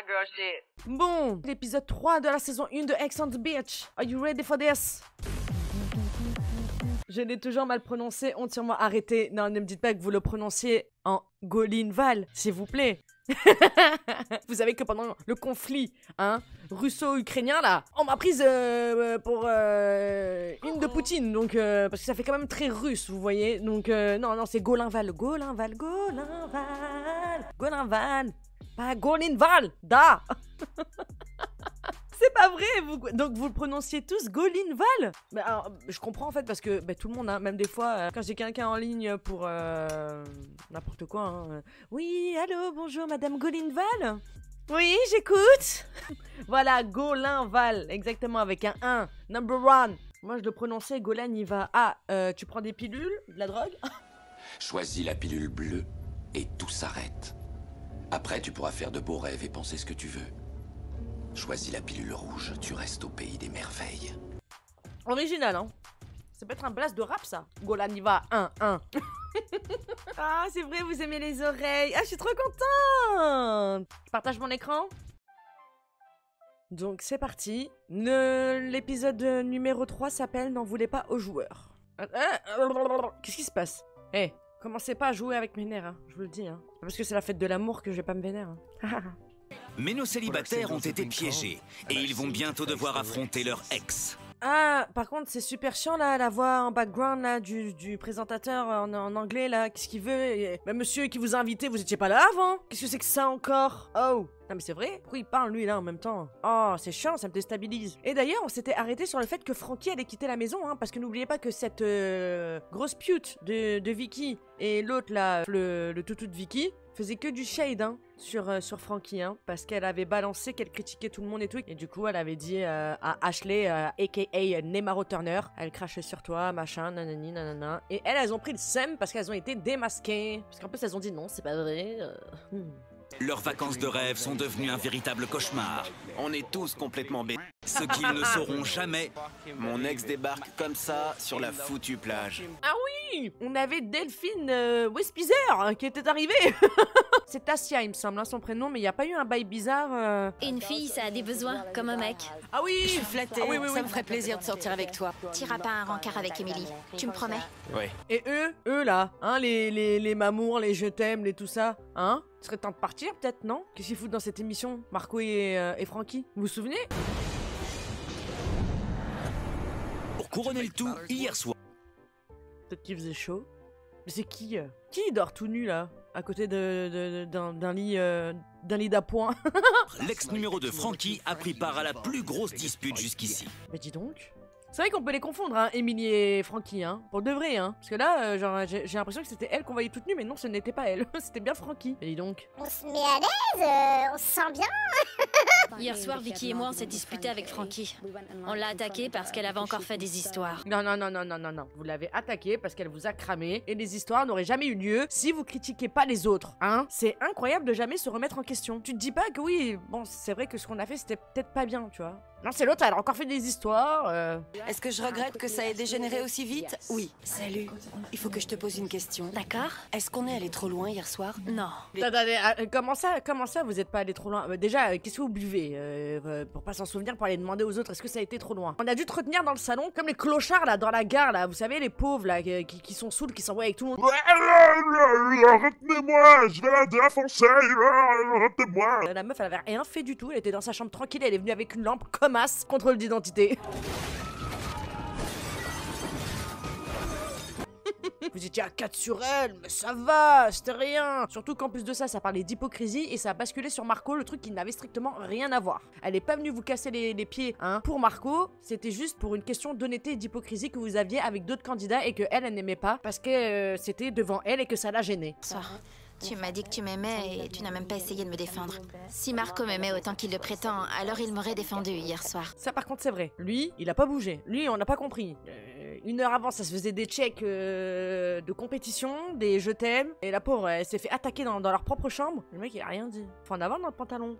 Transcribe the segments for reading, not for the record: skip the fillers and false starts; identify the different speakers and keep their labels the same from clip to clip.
Speaker 1: girl shit.
Speaker 2: Bon, l'épisode 3 de la saison 1 de Ex on the Beach. Are you ready for this? Je l'ai toujours mal prononcé, entièrement arrêté. Non, ne me dites pas que vous le prononciez en Golinval, s'il vous plaît. Vous savez que pendant le conflit russo-ukrainien là, on m'a prise pour une de Poutine, donc parce que ça fait quand même très russe, vous voyez. Donc non, c'est Golinval, pas Golinval, da. C'est pas vrai, donc vous le prononciez tous Golinval? Mais alors, je comprends en fait parce que tout le monde, même des fois, quand j'ai quelqu'un en ligne pour n'importe quoi, oui, allô, bonjour madame Golinval? Oui, j'écoute. Voilà, Golinval, exactement, avec un 1, number one. Moi je le prononçais Golan, il va. Ah, tu prends des pilules, de la drogue?
Speaker 3: Choisis la pilule bleue et tout s'arrête. Après, tu pourras faire de beaux rêves et penser ce que tu veux. Choisis la pilule rouge, tu restes au pays des merveilles.
Speaker 2: Original, hein. Ça peut être un blast de rap, ça. Golan, il va 1. Ah, c'est vrai, vous aimez les oreilles. Ah, je suis trop contente. Je partage mon écran. Donc, c'est parti. L'épisode numéro 3 s'appelle « N'en voulez pas aux joueurs ». Qu'est-ce qui se passe? Commencez pas à jouer avec mes nerfs, hein. Je vous le dis. Hein. C'est parce que c'est la fête de l'amour que je vais pas me vénère. Hein.
Speaker 4: Mais nos célibataires ont été piégés et ils vont bientôt devoir affronter leur ex.
Speaker 2: Ah, par contre, c'est super chiant là, la voix en background là du présentateur en anglais là. Qu'est-ce qu'il veut? Monsieur qui vous a invité, vous étiez pas là avant? Qu'est-ce que c'est que ça encore? Oh! Non mais c'est vrai? Pourquoi il parle lui là en même temps? Oh, c'est chiant, ça me déstabilise. Et d'ailleurs, on s'était arrêté sur le fait que Frankie allait quitter la maison, hein, parce que n'oubliez pas que cette grosse pute de Vicky et l'autre là, le toutou de Vicky, faisait que du shade sur Frankie, parce qu'elle avait balancé qu'elle critiquait tout le monde et tout, et du coup elle avait dit à Ashley, aka Nemaro Turner, elle crachait sur toi, machin, nanani, nanana, et elles ont pris le seum parce qu'elles ont été démasquées, parce qu'en plus elles ont dit non, c'est pas vrai.
Speaker 4: Leurs vacances de rêve sont devenues un véritable cauchemar.
Speaker 5: On est tous complètement bêtes.
Speaker 4: Ce qu'ils ne sauront jamais.
Speaker 5: Mon ex débarque comme ça sur la foutue plage.
Speaker 2: Ah oui, on avait Delphine Westpizer qui était arrivée. C'est Tassia, il me semble, son prénom, mais il n'y a pas eu un bail bizarre.
Speaker 6: Une fille, ça a des besoins, comme un mec.
Speaker 2: Ah oui,
Speaker 7: je suis flattée,
Speaker 2: oui,
Speaker 7: ça me ferait plaisir de sortir avec toi.
Speaker 6: T'iras pas un rencard avec Emily, tu me promets?
Speaker 5: Ouais.
Speaker 2: Et eux là, les mamours, les je t'aime, les tout ça, il serait temps de partir peut-être, non? Qu'est-ce qu'ils foutent dans cette émission, Marco et Francky? Vous vous souvenez?
Speaker 4: Pour couronner le tout, hier soir.
Speaker 2: Peut-être qu'il faisait chaud. Mais c'est qui? Qui dort tout nu là? À côté d'un lit d'appoint.
Speaker 4: L'ex numéro 2 Frankie a pris part à la plus grosse dispute jusqu'ici.
Speaker 2: Mais dis donc. C'est vrai qu'on peut les confondre, Emily et Frankie, pour de vrai, Parce que là, j'ai l'impression que c'était elle qu'on voyait toute nue, mais non, ce n'était pas elle. C'était bien Frankie. Et dis donc.
Speaker 6: On se met à l'aise, on se sent bien.
Speaker 7: Hier soir, Vicky et moi, on s'est disputé avec Frankie. On l'a attaquée parce qu'elle avait encore fait des histoires.
Speaker 2: Non. Vous l'avez attaquée parce qu'elle vous a cramé, et les histoires n'auraient jamais eu lieu si vous critiquez pas les autres, C'est incroyable de jamais se remettre en question. Tu te dis pas que oui, bon, c'est vrai que ce qu'on a fait, c'était peut-être pas bien, tu vois. Non, c'est l'autre, elle a encore fait des histoires.
Speaker 7: Est-ce que je regrette que ça ait dégénéré aussi vite? Oui. Salut. Il faut que je te pose une question.
Speaker 6: D'accord.
Speaker 7: Est-ce qu'on est allé trop loin hier soir? Non.
Speaker 2: Attendez, comment ça, vous êtes pas allé trop loin? Déjà, qu'est-ce que vous buvez? Pour pas s'en souvenir, pour aller demander aux autres, est-ce que ça a été trop loin? On a dû te retenir dans le salon, comme les clochards là, dans la gare là, vous savez, les pauvres là, qui sont saouls, qui s'envoient avec tout le monde.
Speaker 8: Retenez-moi, je vais la défoncer, retenez-moi.
Speaker 2: La meuf, elle avait rien fait du tout, elle était dans sa chambre tranquille, elle est venue avec une lampe comme as, contrôle d'identité. Vous étiez à 4 sur elle, mais ça va, c'était rien. Surtout qu'en plus de ça, ça parlait d'hypocrisie et ça a basculé sur Marco, le truc qui n'avait strictement rien à voir. Elle est pas venue vous casser les pieds, pour Marco, c'était juste pour une question d'honnêteté et d'hypocrisie que vous aviez avec d'autres candidats et que elle n'aimait pas parce que c'était devant elle et que ça la gênait.
Speaker 6: Soir. Tu m'as dit que tu m'aimais et tu n'as même pas essayé de me défendre. Si Marco m'aimait autant qu'il le prétend, alors il m'aurait défendu hier soir.
Speaker 2: Ça par contre c'est vrai. Lui, il a pas bougé. Lui, on n'a pas compris. Une heure avant, ça se faisait des checks de compétition, des je t'aime. Et la pauvre, elle s'est fait attaquer dans leur propre chambre. Le mec, il a rien dit. Faut en avoir dans le pantalon.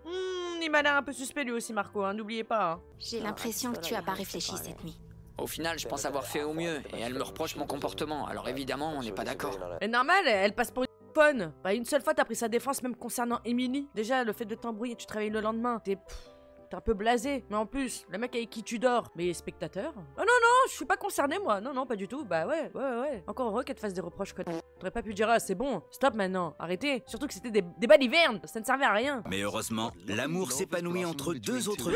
Speaker 2: Il m'a l'air un peu suspect lui aussi, Marco, n'oubliez pas.
Speaker 6: J'ai l'impression que tu as pas réfléchi cette nuit.
Speaker 1: Au final, je pense avoir fait au mieux, et elle me reproche mon comportement, alors évidemment, on n'est pas d'accord.
Speaker 2: Et normal, elle passe pour phone. Bah une seule fois t'as pris sa défense même concernant Emily. Déjà le fait de t'embrouiller, tu te réveilles le lendemain, t'es un peu blasé. Mais en plus, le mec avec qui tu dors, mais spectateur. Oh non non, je suis pas concerné moi. Non non, pas du tout. Bah ouais. Encore heureux qu'elle te fasse des reproches. T'aurais pas pu dire ah c'est bon, stop maintenant, arrêtez. Surtout que c'était des balivernes, ça ne servait à rien.
Speaker 4: Mais heureusement, l'amour s'épanouit entre deux autres...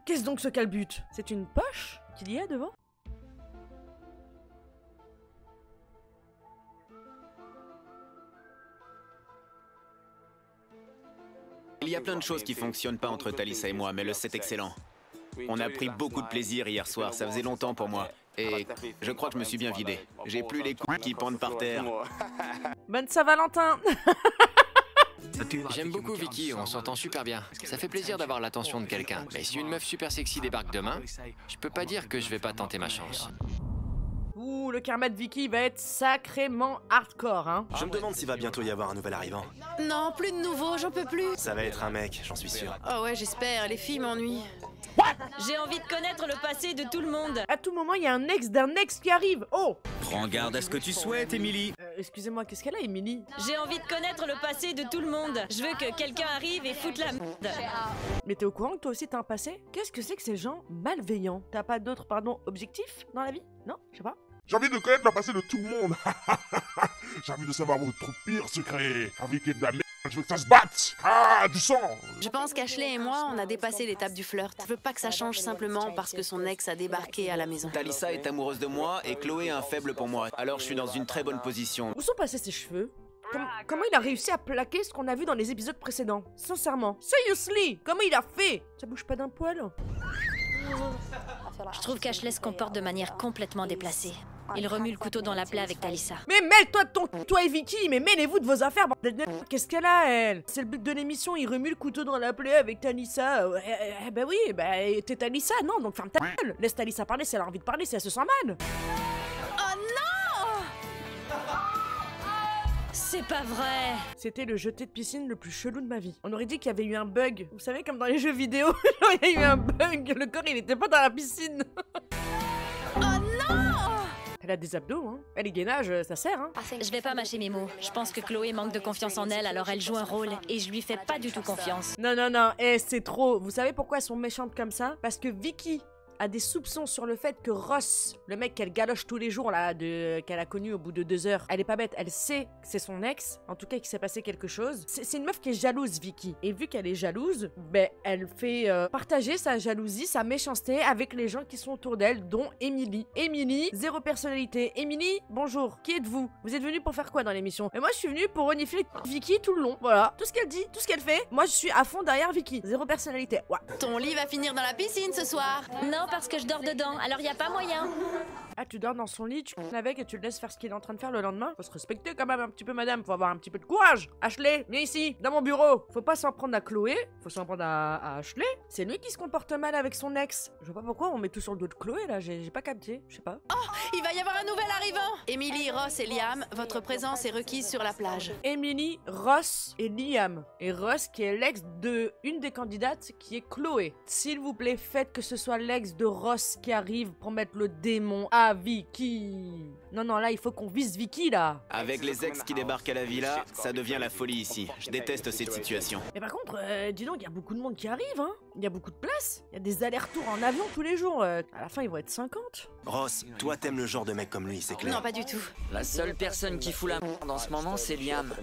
Speaker 2: Qu'est-ce donc ce calbut? C'est une poche qu'il y a devant?
Speaker 5: Il y a plein de choses qui fonctionnent pas entre Talisa et moi, mais le set excellent. On a pris beaucoup de plaisir hier soir, ça faisait longtemps pour moi. Et je crois que je me suis bien vidé. J'ai plus les couilles qui pendent par terre.
Speaker 2: Bonne Saint-Valentin.
Speaker 1: J'aime beaucoup Vicky, on s'entend super bien. Ça fait plaisir d'avoir l'attention de quelqu'un. Mais si une meuf super sexy débarque demain, je peux pas dire que je vais pas tenter ma chance.
Speaker 2: Ouh, le karma de Vicky va être sacrément hardcore, hein.
Speaker 9: Je me demande s'il va bientôt y avoir un nouvel arrivant.
Speaker 10: Non, plus de nouveau, j'en peux plus.
Speaker 9: Ça va être un mec, j'en suis sûr.
Speaker 10: Oh ouais, j'espère, les filles m'ennuient.
Speaker 7: J'ai envie de connaître le passé de tout le monde.
Speaker 2: À tout moment, il y a un ex d'un ex qui arrive. Oh.
Speaker 4: Prends garde à ce que tu souhaites, Emily.
Speaker 2: Excusez-moi, qu'est-ce qu'elle a, Emily?
Speaker 7: J'ai envie de connaître le passé de tout le monde. Je veux que quelqu'un arrive et foute la merde.
Speaker 2: Mais t'es au courant que toi aussi t'as un passé? Qu'est-ce que c'est que ces gens malveillants? T'as pas d'autres, objectifs dans la vie? Non? Je sais pas.
Speaker 8: J'ai envie de connaître le passé de tout le monde. J'ai envie de savoir votre pire secret. Avec de la merde, je veux que ça se batte. Ah, du sang.
Speaker 10: Je pense qu'Ashley et moi, on a dépassé l'étape du flirt. Je veux pas que ça change simplement parce que son ex a débarqué à la maison.
Speaker 5: Talisa est amoureuse de moi et Chloé a un faible pour moi. Alors je suis dans une très bonne position.
Speaker 2: Où sont passés ses cheveux? Comment il a réussi à plaquer ce qu'on a vu dans les épisodes précédents? Sincèrement. Seriously, comment il a fait? Ça bouge pas d'un poil?
Speaker 7: Je trouve qu'Ashley se comporte de manière complètement déplacée. Il remue le couteau dans la plaie avec Talisa.
Speaker 2: Mais mêle-toi de toi et Vicky, mais mêlez-vous de vos affaires, bordel de... Qu'est-ce qu'elle a, elle? C'est le but de l'émission, il remue le couteau dans la plaie avec Talisa. Bah oui, t'es Talisa, non, donc ferme ta gueule. Laisse Talisa parler si elle a envie de parler, si elle se sent mal.
Speaker 7: Oh non! C'est pas vrai.
Speaker 2: C'était le jeté de piscine le plus chelou de ma vie. On aurait dit qu'il y avait eu un bug. Vous savez, comme dans les jeux vidéo, il y a eu un bug, le corps il était pas dans la piscine.
Speaker 7: Oh non!
Speaker 2: Elle a des abdos, hein. Elle est gainage, ça sert, hein.
Speaker 7: Je vais pas mâcher mes mots. Je pense que Chloé manque de confiance en elle, alors elle joue un rôle et je lui fais pas du tout confiance.
Speaker 2: Non, c'est trop. Vous savez pourquoi elles sont méchantes comme ça? Parce que Vicky a des soupçons sur le fait que Ross, le mec qu'elle galoche tous les jours là, qu'elle a connu au bout de 2 heures, elle est pas bête, elle sait que c'est son ex, en tout cas qu'il s'est passé quelque chose. C'est une meuf qui est jalouse, Vicky. Et vu qu'elle est jalouse, elle fait partager sa jalousie, sa méchanceté avec les gens qui sont autour d'elle, dont Emily. Emily, zéro personnalité. Emily, bonjour, qui êtes-vous? Vous êtes venue pour faire quoi dans l'émission? Et moi je suis venue pour renifler Vicky tout le long, voilà. Tout ce qu'elle dit, tout ce qu'elle fait, moi je suis à fond derrière Vicky. Zéro personnalité, ouais.
Speaker 10: Ton lit va finir dans la piscine ce soir.
Speaker 7: Non, parce que je dors dedans, alors y a pas moyen.
Speaker 2: Ah, tu dors dans son lit, tu couches avec et tu le laisses faire ce qu'il est en train de faire le lendemain? Faut se respecter quand même un petit peu, madame. Faut avoir un petit peu de courage. Ashley, viens ici, dans mon bureau. Faut pas s'en prendre à Chloé, faut s'en prendre à Ashley. C'est lui qui se comporte mal avec son ex. Je vois pas pourquoi on met tout sur le dos de Chloé là, j'ai pas capté, je sais pas.
Speaker 10: Oh, il va y avoir un nouvel arrivant. Emily, Ross et Liam, votre présence est requise sur la plage.
Speaker 2: Emily, Ross et Liam. Et Ross qui est l'ex de une des candidates qui est Chloé. S'il vous plaît, faites que ce soit l'ex de Ross qui arrive pour mettre le démon à Vicky. Non, là, il faut qu'on vise Vicky, là.
Speaker 5: Avec les ex qui débarquent à la villa, ça devient la folie ici. Je déteste cette situation.
Speaker 2: Mais par contre, dis donc, il y a beaucoup de monde qui arrive, hein. Il y a beaucoup de place. Il y a des allers-retours en avion tous les jours. À la fin, ils vont être 50.
Speaker 9: Ross, toi t'aimes le genre de mec comme lui, c'est clair.
Speaker 10: Non, pas du tout.
Speaker 1: La seule personne qui fout la merde en ce moment, c'est Liam.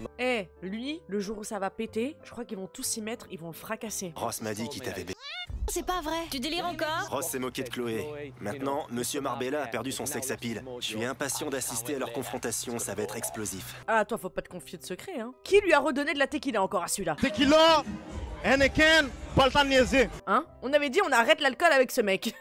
Speaker 2: Lui, le jour où ça va péter, je crois qu'ils vont tous s'y mettre, ils vont le fracasser.
Speaker 9: Ross m'a dit qu'il t'avait
Speaker 10: C'est pas vrai.
Speaker 7: Tu délires encore?
Speaker 9: Ross s'est moqué de Chloé. Maintenant, Monsieur Marbella a perdu son sex appeal. Je suis impatient d'assister à leur confrontation, ça va être explosif.
Speaker 2: Ah, toi, faut pas te confier de secret, hein. Qui lui a redonné de la tequila encore à celui-là?
Speaker 11: Tequila, Heineken, pas le temps de niaiser.
Speaker 2: Hein? On avait dit on arrête l'alcool avec ce mec.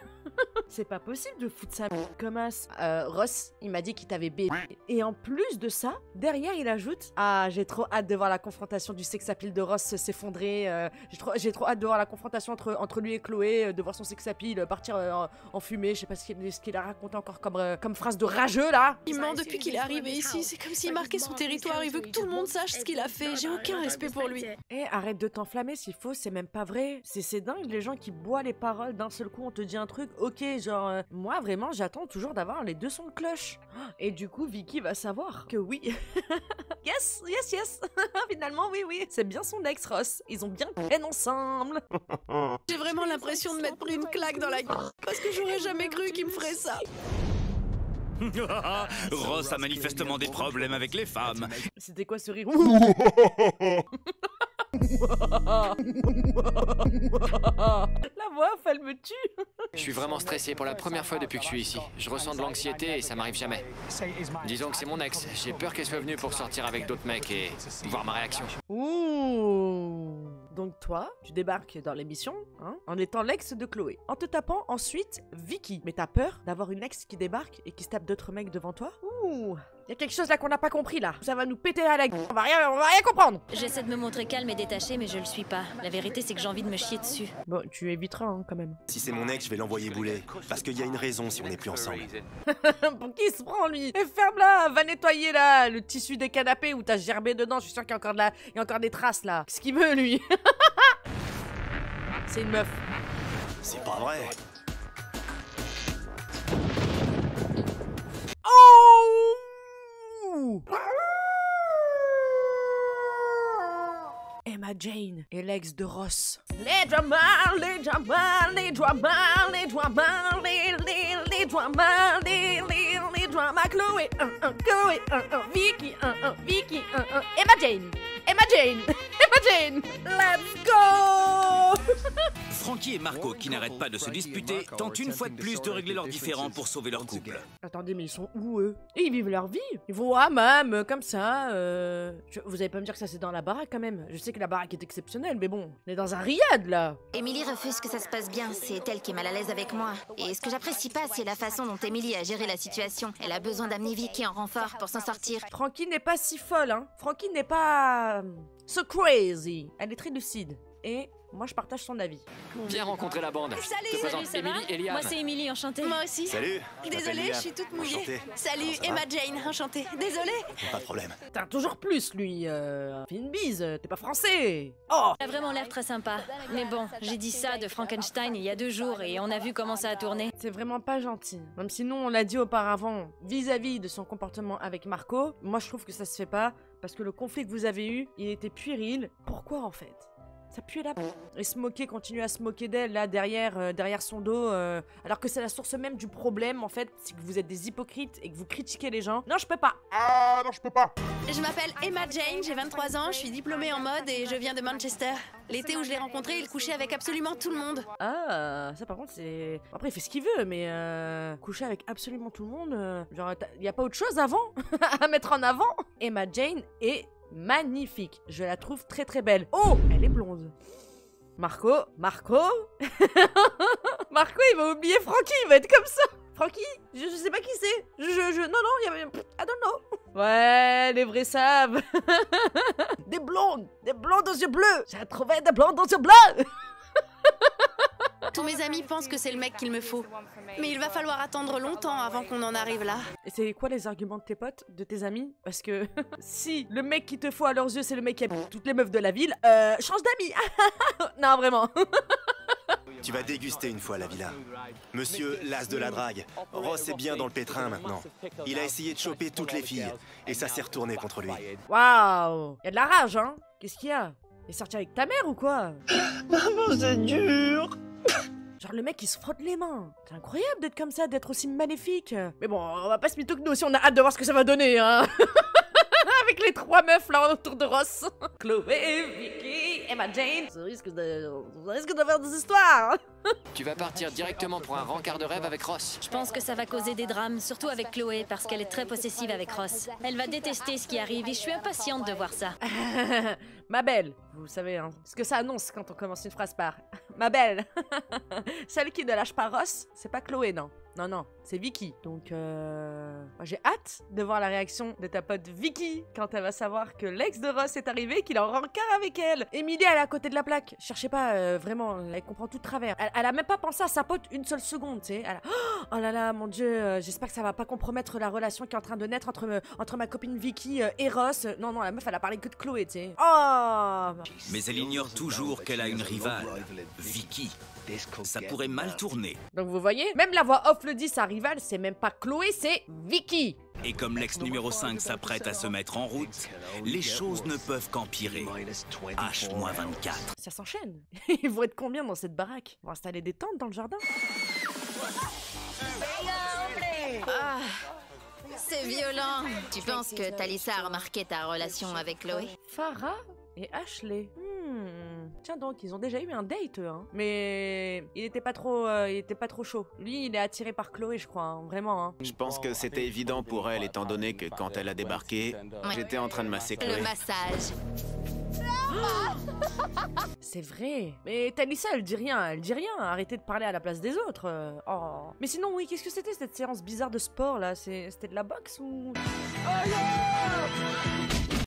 Speaker 2: C'est pas possible de foutre ça comme as. Ross, il m'a dit qu'il t'avait baisé. Et en plus de ça, derrière il ajoute: ah, j'ai trop hâte de voir la confrontation du sex appeal de Ross s'effondrer. J'ai trop hâte de voir la confrontation entre lui et Chloé, de voir son sex appeal partir en fumée. Je sais pas ce qu'il a raconté encore comme phrase de rageux là.
Speaker 10: Il ment depuis qu'il est arrivé ici. C'est comme s'il marquait son territoire. Il veut que tout le monde sache ce qu'il a fait. J'ai aucun respect pour lui.
Speaker 2: Arrête de t'enflammer s'il faut, c'est même pas vrai. C'est dingue les gens qui boivent les paroles d'un seul coup. On te dit un truc, ok. moquer, genre... moi, vraiment, j'attends toujours d'avoir les deux sons de cloche. Et du coup, Vicky va savoir que oui. Yes, yes, yes. Finalement, oui, oui. C'est bien son ex, Ross. Ils ont bien peine ensemble.
Speaker 10: J'ai vraiment l'impression de m'être pris une claque dans la gueule. Parce que j'aurais jamais cru qu'il me ferait ça.
Speaker 4: Ross a manifestement des problèmes avec les femmes.
Speaker 2: C'était quoi ce rire? La voix, elle me tue.
Speaker 1: Je suis vraiment stressé pour la première fois depuis que je suis ici. Je ressens de l'anxiété et ça m'arrive jamais. Disons que c'est mon ex. J'ai peur qu'elle soit venue pour sortir avec d'autres mecs et voir ma réaction.
Speaker 2: Ouh. Donc toi, tu débarques dans l'émission, hein, en étant l'ex de Chloé. En te tapant ensuite Vicky. Mais t'as peur d'avoir une ex qui débarque et qui se tape d'autres mecs devant toi? Ouh. Y a quelque chose là qu'on n'a pas compris là. Ça va nous péter à la gueule. On va rien comprendre.
Speaker 7: J'essaie de me montrer calme et détaché, mais je le suis pas. La vérité, c'est que j'ai envie de me chier dessus.
Speaker 2: Bon, tu éviteras hein, quand même.
Speaker 9: Si c'est mon ex, je vais l'envoyer bouler. Parce qu'il y a une raison si on n'est plus ensemble.
Speaker 2: Pour qui il se prend lui? Et ferme-la, va nettoyer là le tissu des canapés où t'as gerbé dedans. Je suis sûr qu'il y a encore il y a encore des traces là. Qu'est-ce qu'il veut lui? C'est une meuf.
Speaker 9: C'est pas vrai.
Speaker 2: Oh! Emma Jane est l'ex de Ross. Les dramas, les dramas, les dramas, les dramas, les dramas, les dramas. Chloé, Chloé, Vicky, Vicky, Emma Jane, Emma Jane, Emma Jane. Let's go!
Speaker 4: Frankie et Marco, qui n'arrêtent pas de se disputer, tentent une fois de plus de régler leurs différends pour sauver leur couple.
Speaker 2: Attendez, mais ils sont où eux? Et ils vivent leur vie. Ils vont au hammam, comme ça. Vous allez pas me dire que ça c'est dans la baraque quand même. Je sais que la baraque est exceptionnelle, mais bon, on est dans un riad là.
Speaker 6: Émilie refuse que ça se passe bien, c'est elle qui est mal à l'aise avec moi. Et ce que j'apprécie pas, c'est la façon dont Émilie a géré la situation. Elle a besoin d'amener Vicky en renfort pour s'en sortir.
Speaker 2: Frankie n'est pas si folle, hein. Frankie n'est pas... so crazy. Elle est très lucide. Et... moi, je partage son avis.
Speaker 1: Bien rencontrer la bande.
Speaker 7: Salut, ça va?
Speaker 1: Émilie et Liam.
Speaker 7: Moi, c'est Émilie, enchantée.
Speaker 10: Moi aussi.
Speaker 9: Salut.
Speaker 10: Désolée, je suis toute mouillée.
Speaker 9: Enchanté.
Speaker 10: Salut,
Speaker 9: Ça
Speaker 10: Emma
Speaker 9: va?
Speaker 10: Jane, enchantée. Désolée.
Speaker 9: Pas de problème.
Speaker 2: T'as toujours plus, lui. Fais une bise, t'es pas français. Oh!
Speaker 7: Elle a vraiment l'air très sympa. Mais bon, j'ai dit ça de Frankenstein il y a 2 jours et on a vu comment ça a tourné.
Speaker 2: C'est vraiment pas gentil. Même si nous, on l'a dit auparavant, vis-à-vis de son comportement avec Marco, moi, je trouve que ça se fait pas, parce que le conflit que vous avez eu, il était puéril. Pourquoi, en fait? Ça pue la p***. Et se moquer, continuer à se moquer d'elle, là, derrière son dos, alors que c'est la source même du problème, en fait, c'est que vous êtes des hypocrites et que vous critiquez les gens. Non, je peux pas.
Speaker 8: Ah non, je peux pas.
Speaker 10: Je m'appelle Emma Jane, j'ai 23 ans, je suis diplômée en mode et je viens de Manchester. L'été où je l'ai rencontré, il couchait avec absolument tout le monde.
Speaker 2: Ah, ça par contre, c'est... Après, il fait ce qu'il veut, mais coucher avec absolument tout le monde, genre, y a pas autre chose avant à mettre en avant? Emma Jane est... magnifique, je la trouve très très belle. Oh, elle est blonde. Marco, Marco il va oublier Frankie, il va être comme ça. Frankie, je sais pas qui c'est. Non, il y avait... I don't know. Ouais, les vrais savent. Des blondes aux yeux bleus. J'ai trouvé des blondes aux yeux bleus.
Speaker 10: Tous mes amis pensent que c'est le mec qu'il me faut. Mais il va falloir attendre longtemps avant qu'on en arrive là.
Speaker 2: Et c'est quoi les arguments de tes potes, de tes amis? Parce que si le mec qu'il te faut à leurs yeux, c'est le mec qui a toutes les meufs de la ville, change d'amis. Non, vraiment.
Speaker 9: Tu vas déguster une fois la villa. Monsieur l'as de la drague. Ross est bien dans le pétrin maintenant. Il a essayé de choper toutes les filles. Et ça s'est retourné contre lui.
Speaker 2: Waouh. Y a de la rage, hein? Qu'est-ce qu'il y a? Il est sorti avec ta mère ou quoi?
Speaker 11: Maman, c'est dur.
Speaker 2: Genre le mec il se frotte les mains. C'est incroyable d'être comme ça, d'être aussi maléfique. Mais bon, on va pas se mytho que nous aussi, on a hâte de voir ce que ça va donner, hein. Avec les 3 meufs là autour de Ross. Chloé, Vicky, Emma Jane. Ça risque de faire des histoires.
Speaker 1: Tu vas partir directement pour un rencard de rêve avec Ross.
Speaker 7: Je pense que ça va causer des drames, surtout avec Chloé, parce qu'elle est très possessive avec Ross. Elle va détester ce qui arrive et je suis impatiente de voir ça.
Speaker 2: Ma belle, vous savez hein, ce que ça annonce quand on commence une phrase par ma belle. Celle qui ne lâche pas Ross, c'est pas Chloé, non. Non, non, c'est Vicky. Donc, j'ai hâte de voir la réaction de ta pote Vicky quand elle va savoir que l'ex de Ross est arrivé, qu'il est en rencard avec elle. Emilie, elle est à côté de la plaque. Cherchez pas, vraiment, elle comprend tout de travers. Elle a même pas pensé à sa pote une seule seconde, tu sais. Oh là là, mon Dieu, j'espère que ça va pas compromettre la relation qui est en train de naître entre ma copine Vicky et Ross. Non, non, la meuf, elle a parlé que de Chloé, tu sais. Oh!
Speaker 4: Mais elle ignore toujours qu'elle a une rivale, Vicky. Ça pourrait mal tourner.
Speaker 2: Donc vous voyez, même la voix off le dit, sa rivale, c'est même pas Chloé, c'est Vicky.
Speaker 4: Et comme l'ex numéro 5 s'apprête à se mettre en route, les choses ne peuvent qu'empirer. H-24.
Speaker 2: Ça s'enchaîne. Ils vont être combien dans cette baraque? Ils vont installer des tentes dans le jardin.
Speaker 6: Ah, c'est violent. Tu penses que Talisa a remarqué ta relation avec Chloé?
Speaker 2: Farah et Ashley. Tiens donc, ils ont déjà eu un date, eux, hein. Mais il était pas trop chaud. Lui, il est attiré par Chloé, je crois, hein. Vraiment, hein.
Speaker 5: Je pense que c'était évident pour elle, étant donné que quand elle a débarqué, j'étais en train de masser Chloé.
Speaker 6: Le massage.
Speaker 2: C'est vrai. Mais Talisa, elle dit rien, Arrêtez de parler à la place des autres. Oh. Mais sinon, oui, qu'est-ce que c'était cette séance bizarre de sport, là? C'était de la boxe ou... Oh yeah!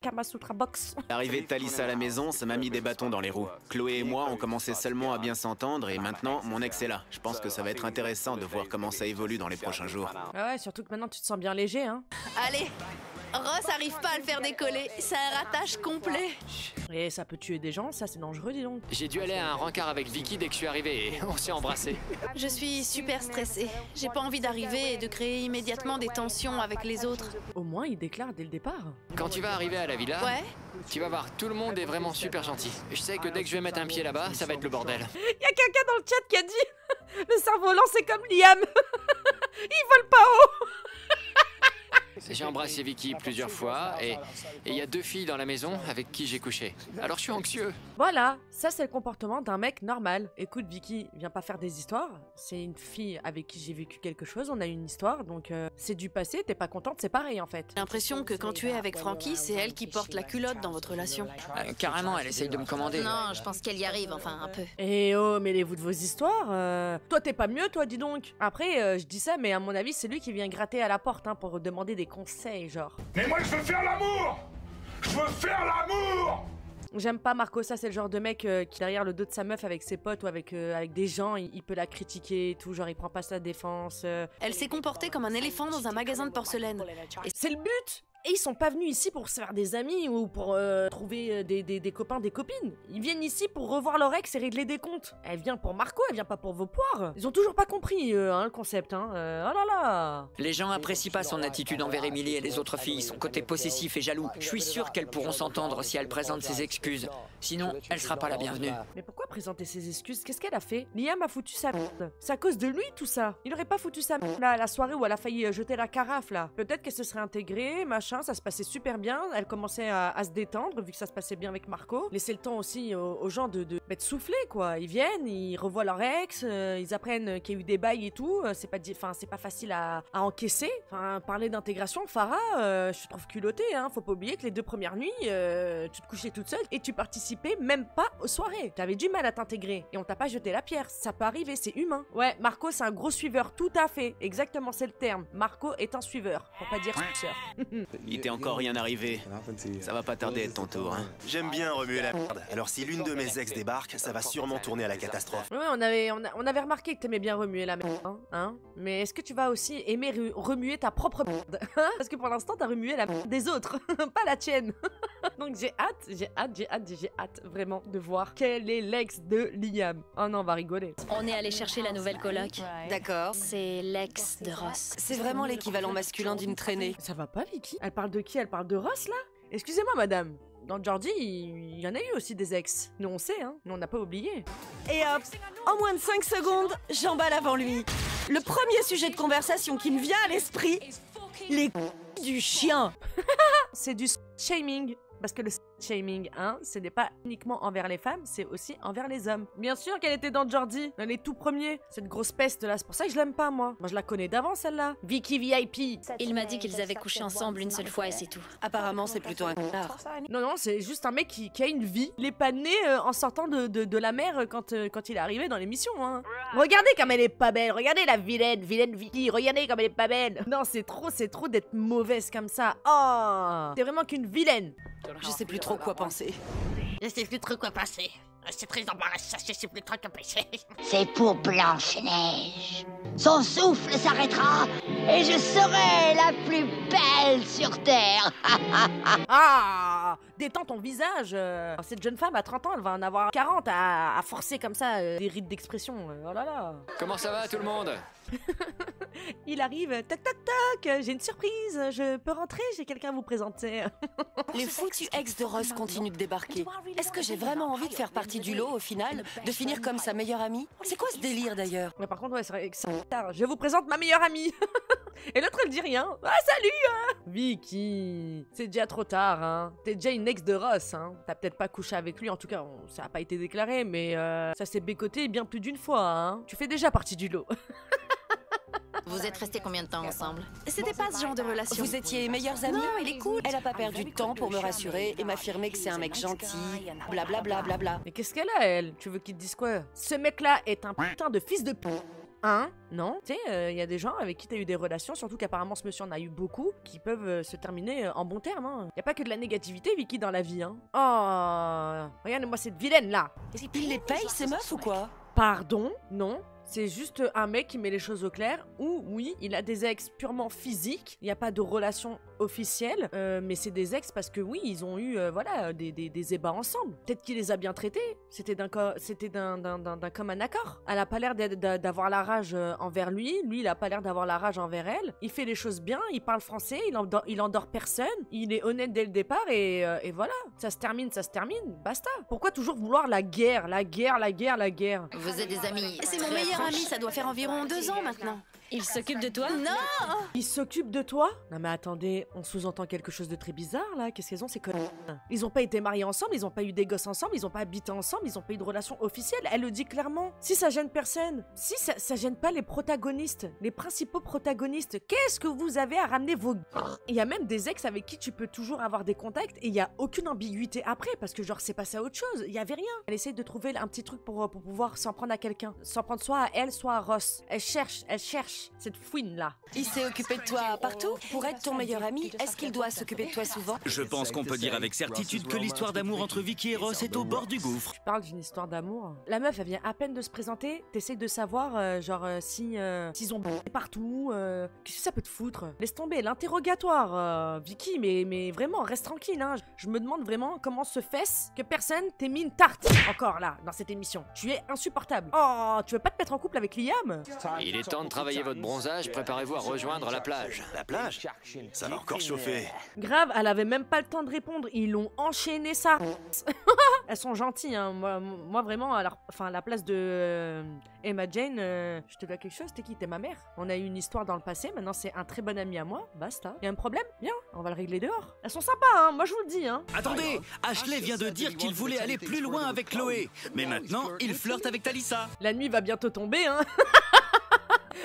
Speaker 2: Kamasutra box.
Speaker 5: L'arrivée de Talisa à la maison, ça m'a mis des bâtons dans les roues. Chloé et moi, on commençait seulement à bien s'entendre et maintenant, mon ex est là. Je pense que ça va être intéressant de voir comment ça évolue dans les prochains jours.
Speaker 2: Ah ouais, surtout que maintenant, tu te sens bien léger, hein.
Speaker 10: Allez, Ross arrive pas à le faire décoller, c'est un ratage complet.
Speaker 2: Et ça peut tuer des gens, ça c'est dangereux, dis donc.
Speaker 1: J'ai dû aller à un rencard avec Vicky dès que je suis arrivé et on s'est embrassés.
Speaker 10: Je suis super stressée. J'ai pas envie d'arriver et de créer immédiatement des tensions avec les autres.
Speaker 2: Au moins, il déclare dès le départ.
Speaker 1: Quand tu vas arriver à la villa, tu vas voir, tout le monde est vraiment super gentil. Je sais que dès que je vais mettre un pied là-bas, ça va être le bordel.
Speaker 2: Il y a quelqu'un dans le chat qui a dit le cerf-volant c'est comme Liam. Il vole pas haut.
Speaker 1: J'ai embrassé Vicky plusieurs fois et il y a 2 filles dans la maison avec qui j'ai couché. Alors je suis anxieux.
Speaker 2: Voilà, ça c'est le comportement d'un mec normal. Écoute Vicky, viens pas faire des histoires. C'est une fille avec qui j'ai vécu quelque chose, on a eu une histoire, donc c'est du passé, t'es pas contente, c'est pareil en fait.
Speaker 10: J'ai l'impression que quand tu es avec Frankie, c'est elle qui porte la culotte dans votre relation.
Speaker 1: Carrément, elle essaye de me commander.
Speaker 6: Non, je pense qu'elle y arrive, enfin un peu.
Speaker 2: Eh oh, mêlez-vous de vos histoires. Toi t'es pas mieux, toi dis donc. Après, je dis ça, mais à mon avis c'est lui qui vient gratter à la porte hein, pour demander des conseils, genre.
Speaker 8: Mais moi je veux faire l'amour! Je veux faire l'amour!
Speaker 2: J'aime pas Marco, ça c'est le genre de mec qui derrière le dos de sa meuf avec ses potes ou avec des gens, il peut la critiquer et tout, genre il prend pas sa défense.
Speaker 10: Elle s'est comportée comme un éléphant dans un magasin de porcelaine.
Speaker 2: Et c'est le but! Et ils sont pas venus ici pour se faire des amis ou pour trouver des copains, des copines. Ils viennent ici pour revoir leur ex et régler des comptes. Elle vient pour Marco, elle vient pas pour vos poires. Ils ont toujours pas compris le concept, hein. Oh là là.
Speaker 12: Les gens apprécient pas son attitude envers Emily et les autres filles, son côté possessif et jaloux. Je suis sûr qu'elles pourront s'entendre si elle présente ses excuses. Sinon, elle sera pas la bienvenue.
Speaker 2: Mais pourquoi présenter ses excuses? Qu'est-ce qu'elle a fait? Liam a foutu sa merde. C'est à cause de lui tout ça. Il aurait pas foutu sa merde là à la soirée où elle a failli jeter la carafe là. Peut-être qu'elle se serait intégrée, machin. Ça se passait super bien, elle commençait à se détendre vu que ça se passait bien avec Marco. Laisser le temps aussi aux gens de souffler quoi. Ils viennent, ils revoient leur ex, ils apprennent qu'il y a eu des bails et tout. C'est pas facile à encaisser. Enfin, parler d'intégration, Farah, je te trouve culottée, hein. Faut pas oublier que les 2 premières nuits, tu te couchais toute seule et tu participais même pas aux soirées. T'avais du mal à t'intégrer et on t'a pas jeté la pierre. Ça peut arriver, c'est humain. Ouais, Marco c'est un gros suiveur, tout à fait. Exactement, c'est le terme. Marco est un suiveur, pour pas dire suceur.
Speaker 5: Il t'est encore rien arrivé. Ça va pas tarder à être ton tour, hein.
Speaker 9: J'aime bien remuer la merde. Alors si l'une de mes ex débarque, ça va sûrement tourner à la catastrophe.
Speaker 2: Ouais, on avait remarqué que t'aimais bien remuer la merde, hein. Mais est-ce que tu vas aussi aimer remuer ta propre merde? Parce que pour l'instant, t'as remué la merde des autres, pas la tienne. Donc j'ai hâte vraiment de voir quel est l'ex de Liam. Oh non, on va rigoler.
Speaker 7: On est allé chercher la nouvelle coloc.
Speaker 10: D'accord.
Speaker 7: C'est l'ex de Ross.
Speaker 10: C'est vraiment l'équivalent masculin d'une traînée.
Speaker 2: Ça va pas, Vicky? Elle parle de qui? Elle parle de Ross, là? Excusez-moi, madame. Dans Georgie, il y en a eu aussi des ex. Nous, on sait, hein. Nous, on n'a pas oublié.
Speaker 10: Et hop, en moins de 5 secondes, j'emballe avant lui. Le premier sujet de conversation qui me vient à l'esprit, les du chien.
Speaker 2: C'est du shaming. Parce que le shaming, hein. Ce n'est pas uniquement envers les femmes, c'est aussi envers les hommes. Bien sûr qu'elle était dans Jordi, dans les tout premiers. Cette grosse peste là, c'est pour ça que je l'aime pas moi. Moi je la connais d'avant celle-là. Vicky VIP.
Speaker 7: Il m'a dit qu'ils avaient couché ensemble une seule fois et c'est tout.
Speaker 10: Apparemment, c'est plutôt un connard.
Speaker 2: Non, c'est juste un mec qui a une vie. Il est pas né en sortant de la mer quand il est arrivé dans l'émission, hein. Regardez comme elle est pas belle, regardez la vilaine Vicky, regardez comme elle est pas belle. Non, c'est trop d'être mauvaise comme ça. Oh, c'est vraiment qu'une vilaine.
Speaker 10: Je sais plus trop quoi penser.
Speaker 13: Je sais plus trop quoi passer. C'est très embarrassant, je sais plus trop quoi passer.
Speaker 11: C'est pour Blanche-Neige. Son souffle s'arrêtera et je serai la plus belle sur Terre.
Speaker 2: Ah, détends ton visage. Cette jeune femme à 30 ans, elle va en avoir 40 à forcer comme ça des rites d'expression. Oh là là.
Speaker 1: Comment ça va tout le monde?
Speaker 2: Il arrive, tac tac tac, j'ai une surprise, je peux rentrer, j'ai quelqu'un à vous présenter.
Speaker 10: Les foutus ex de Ross continuent de débarquer. Est-ce que j'ai vraiment envie de faire partie du lot au final? De finir comme sa meilleure amie? C'est quoi ce délire d'ailleurs?
Speaker 2: Mais par contre, ouais, c'est tard. Je vous présente ma meilleure amie. Et l'autre, elle dit rien. Ah, salut Vicky, c'est déjà trop tard, hein. T'es déjà une ex de Ross, hein. T'as peut-être pas couché avec lui, en tout cas, ça a pas été déclaré, mais ça s'est bécoté bien plus d'une fois, hein. Tu fais déjà partie du lot.
Speaker 6: Vous êtes restés combien de temps ensemble?
Speaker 10: C'était pas ce genre de relation. Vous étiez meilleurs amis? Non, il est cool. Elle a pas perdu de temps pour me rassurer et m'affirmer que c'est un mec gentil, blablabla. Bla.
Speaker 2: Mais qu'est-ce qu'elle a, elle? Tu veux qu'il te dise quoi? Ce mec-là est un putain de fils de p***. Hein? Non? Tu sais, y a des gens avec qui t'as eu des relations, surtout qu'apparemment ce monsieur en a eu beaucoup, qui peuvent se terminer en bons termes, hein. Y a pas que de la négativité, Vicky, dans la vie, hein. Oh, regarde-moi cette vilaine, là.
Speaker 10: Il les paye, ces meufs, ou quoi?
Speaker 2: Pardon? Non? C'est juste un mec qui met les choses au clair où, oui, il a des ex purement physiques, il n'y a pas de relation officielle, mais c'est des ex parce que, oui, ils ont eu, voilà, des ébats ensemble. Peut-être qu'il les a bien traités, c'était d'un commun accord. Elle a pas l'air d'avoir la rage envers lui il a pas l'air d'avoir la rage envers elle. Il fait les choses bien, il parle français, il endort personne, il est honnête dès le départ et voilà. Ça se termine, basta. Pourquoi toujours vouloir la guerre?
Speaker 6: Vous êtes des amis.
Speaker 10: C'est mon meilleur ami, ça doit faire environ 2 ans maintenant.
Speaker 7: Il s'occupe de toi?
Speaker 10: Non!
Speaker 2: Il s'occupe de toi? Non mais attendez, on sous-entend quelque chose de très bizarre là. Qu'est-ce qu'elles ont ces connes? Ils ont pas été mariés ensemble, ils ont pas eu des gosses ensemble, ils ont pas habité ensemble, ils ont pas eu de relation officielle. Elle le dit clairement. Si ça gêne personne, si ça gêne pas les protagonistes, les principaux protagonistes, qu'est-ce que vous avez à ramener vos... Il y a même des ex avec qui tu peux toujours avoir des contacts et il y a aucune ambiguïté après parce que genre c'est passé à autre chose, il y avait rien. Elle essaye de trouver un petit truc pour pouvoir s'en prendre à quelqu'un, s'en prendre soit à elle, soit à Ross. Elle cherche cette fouine là.
Speaker 10: Il s'est occupé de toi partout? Pour être ton meilleur ami, est-ce qu'il doit s'occuper de toi souvent?
Speaker 4: Je pense qu'on peut dire avec certitude que l'histoire d'amour entre Vicky et Ross est au bord du gouffre.
Speaker 2: Tu parles d'une histoire d'amour? La meuf, elle vient à peine de se présenter, t'essayes de savoir, s'ils ont partout, qu'est-ce que ça peut te foutre? Laisse tomber, l'interrogatoire, Vicky, mais vraiment, reste tranquille, hein. Je me demande vraiment comment se fait-ce que personne t'ait mis une tarte, encore là, dans cette émission. Tu es insupportable. Oh, tu veux pas te mettre en couple avec Liam?
Speaker 1: Il est temps de travailler votre bronzage, préparez-vous à rejoindre la plage.
Speaker 9: La plage? Ça va encore chauffer.
Speaker 2: Grave, elle avait même pas le temps de répondre, ils l'ont enchaîné ça. Elles sont gentilles, hein. Moi vraiment, à la place de Emma Jane, je te dois quelque chose, t'es qui? T'es ma mère. On a eu une histoire dans le passé, maintenant c'est un très bon ami à moi, basta. Y'a un problème? Viens, on va le régler dehors. Elles sont sympas, hein, moi je vous le dis, hein.
Speaker 4: Attendez, Ashley vient de dire qu'il voulait aller plus loin avec Chloé. Mais maintenant, il flirte avec Talissa.
Speaker 2: La nuit va bientôt tomber, hein.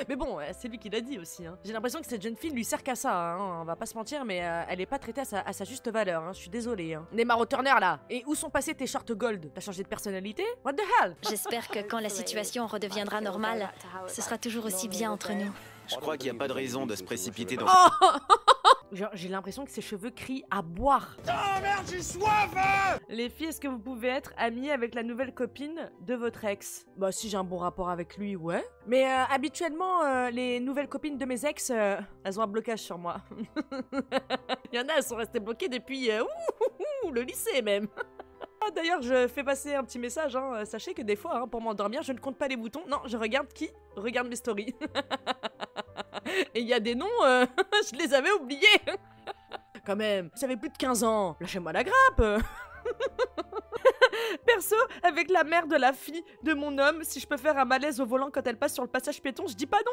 Speaker 2: Mais bon, c'est lui qui l'a dit aussi, hein. J'ai l'impression que cette jeune fille lui sert qu'à ça, hein. On va pas se mentir, mais elle est pas traitée à sa juste valeur, hein. Je suis désolée, hein. Neymar Turner là. Et où sont passés tes shorts gold? T'as changé de personnalité? What the hell?
Speaker 7: J'espère que quand la situation redeviendra normale, ce sera toujours aussi bien entre nous.
Speaker 5: Je crois qu'il n'y a pas de raison de se précipiter dans...
Speaker 2: Oh genre, j'ai l'impression que ses cheveux crient à boire.
Speaker 13: Oh merde, j'ai soif!
Speaker 2: Les filles, est-ce que vous pouvez être amies avec la nouvelle copine de votre ex? Bah si j'ai un bon rapport avec lui, ouais. Mais habituellement, les nouvelles copines de mes ex, elles ont un blocage sur moi. Il y en a, elles sont restées bloquées depuis le lycée même. D'ailleurs, je fais passer un petit message, hein. Sachez que des fois, hein, pour m'endormir, je ne compte pas les boutons. Non, je regarde qui regarde mes stories. Et il y a des noms, je les avais oubliés. Quand même, ça fait plus de 15 ans. Lâchez-moi la grappe. Perso, avec la mère de la fille de mon homme, si je peux faire un malaise au volant quand elle passe sur le passage piéton, je dis pas non.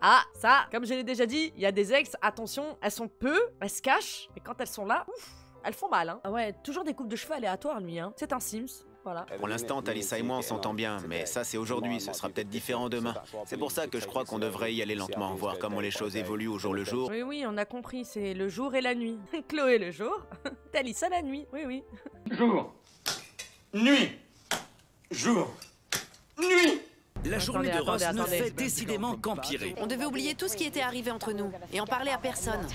Speaker 2: Ah, ça, comme je l'ai déjà dit, il y a des ex, attention, elles sont peu, elles se cachent, mais quand elles sont là, ouf. Elles font mal, hein. Ah ouais, toujours des coupes de cheveux aléatoires, lui, hein. C'est un Sims. Voilà.
Speaker 5: Pour l'instant, Talisa et moi on s'entend bien, mais ça c'est aujourd'hui, ce sera peut-être différent demain. C'est pour ça que je crois qu'on devrait y aller lentement, voir comment les choses évoluent au jour le jour.
Speaker 2: Oui, oui, on a compris, c'est le jour et la nuit. Chloé le jour, Talisa la nuit, oui, oui.
Speaker 14: Jour, nuit, jour, nuit.
Speaker 4: La journée de Ross ne fait décidément qu'empirer.
Speaker 10: On devait oublier tout ce qui était arrivé entre nous et en parler à personne.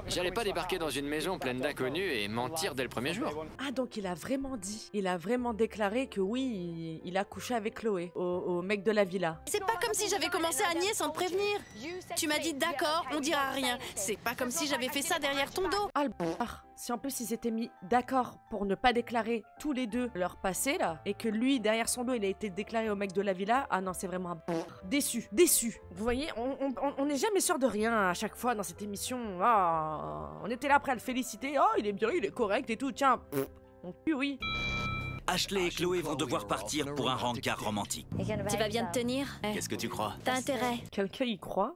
Speaker 1: J'allais pas débarquer dans une maison pleine d'inconnus et mentir dès le premier jour.
Speaker 2: Ah, donc il a vraiment dit, il a vraiment déclaré que oui, il a couché avec Chloé, au mec de la villa.
Speaker 10: C'est pas comme si j'avais commencé à nier sans te prévenir. Tu m'as dit d'accord, on dira rien. C'est pas comme si j'avais fait ça derrière ton dos.
Speaker 2: Ah, le bâtard. Si en plus ils s'étaient mis d'accord pour ne pas déclarer tous les deux leur passé là, et que lui derrière son dos il a été déclaré au mec de la villa, ah non c'est vraiment un déçu, déçu. Vous voyez, on n'est jamais sûr de rien à chaque fois dans cette émission. Ah, on était là après à le féliciter, oh il est bien, il est correct et tout, tiens, on tue, oui.
Speaker 4: Ashley et Chloé vont devoir partir pour un rencard romantique.
Speaker 7: Tu vas bien te tenir?
Speaker 5: Qu'est-ce que tu crois?
Speaker 7: T'as intérêt.
Speaker 2: Quelqu'un y croit?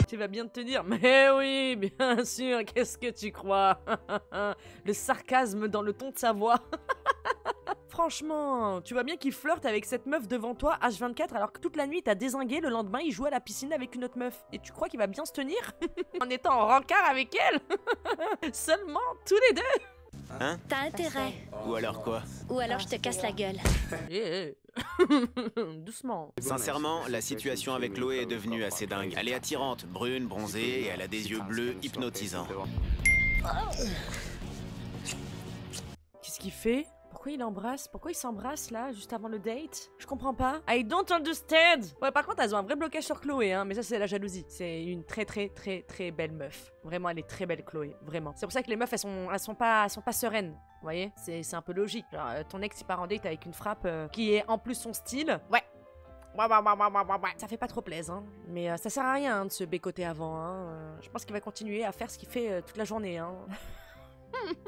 Speaker 2: Tu vas bien te tenir, mais oui, bien sûr, qu'est-ce que tu crois? Le sarcasme dans le ton de sa voix. Franchement, tu vois bien qu'il flirte avec cette meuf devant toi H24 alors que toute la nuit t'as dézingué, le lendemain il joue à la piscine avec une autre meuf. Et tu crois qu'il va bien se tenir en étant en rencard avec elle? Seulement tous les deux.
Speaker 5: Hein?
Speaker 7: T'as intérêt.
Speaker 5: Ou alors quoi?
Speaker 7: Ou alors je te casse la gueule.
Speaker 2: Doucement.
Speaker 5: Sincèrement, la situation avec Chloé est devenue assez dingue. Elle est attirante, brune, bronzée, et elle a des yeux bleus hypnotisants.
Speaker 2: Qu'est-ce qu'il fait? Pourquoi il embrasse? Pourquoi il s'embrasse là, juste avant le date? Je comprends pas. I don't understand! Ouais, par contre, elles ont un vrai blocage sur Chloé, hein, mais ça, c'est la jalousie. C'est une très belle meuf. Vraiment, elle est très belle, Chloé. Vraiment. C'est pour ça que les meufs, elles sont pas sereines. Vous voyez? C'est un peu logique. Genre, ton ex, il part en date avec une frappe qui est en plus son style. Ouais. Ça fait pas trop plaisir, hein. Mais ça sert à rien hein, de se bécoter avant, hein. Je pense qu'il va continuer à faire ce qu'il fait toute la journée, hein.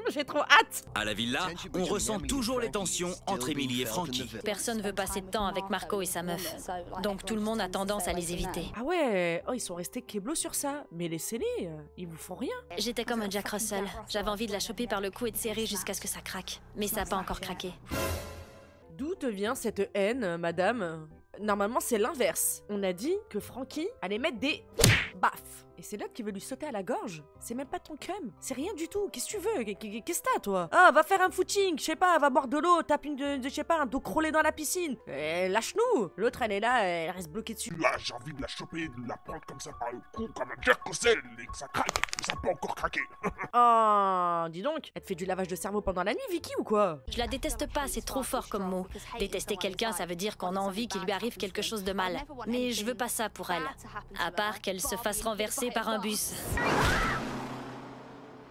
Speaker 2: J'ai trop hâte.
Speaker 4: À la villa, on ressent toujours les tensions entre Emily et Frankie.
Speaker 7: Personne veut passer de temps avec Marco et sa meuf. Donc tout le monde a tendance à les éviter.
Speaker 2: Ah ouais, oh ils sont restés keblo sur ça. Mais laissez-les, ils vous font rien.
Speaker 7: J'étais comme un Jack Russell. J'avais envie de la choper par le cou et de serrer jusqu'à ce que ça craque. Mais ça a pas encore craqué.
Speaker 2: D'où te vient cette haine, madame? Normalement, c'est l'inverse. On a dit que Frankie allait mettre des baffes. Et c'est l'autre qui veut lui sauter à la gorge. C'est même pas ton cum. C'est rien du tout. Qu'est-ce que tu veux? Qu'est-ce que t'as, toi? Ah, va faire un footing. Je sais pas, va boire de l'eau. Tape je sais pas, un dos crôlé dans la piscine. Lâche-nous. L'autre, elle est là, elle reste bloquée dessus.
Speaker 8: Là, j'ai envie de la choper, de la prendre comme ça par le cou, comme un Jack Russell, et que ça craque. Mais ça peut encore craquer.
Speaker 2: Oh, dis donc. Elle te fait du lavage de cerveau pendant la nuit, Vicky, ou quoi?
Speaker 7: Je la déteste pas, c'est trop fort comme mot. Détester quelqu'un, ça veut dire qu'on a envie qu'il lui arrive quelque chose de mal. Mais je veux pas ça pour elle. À part qu'elle se fasse renverser par un bus.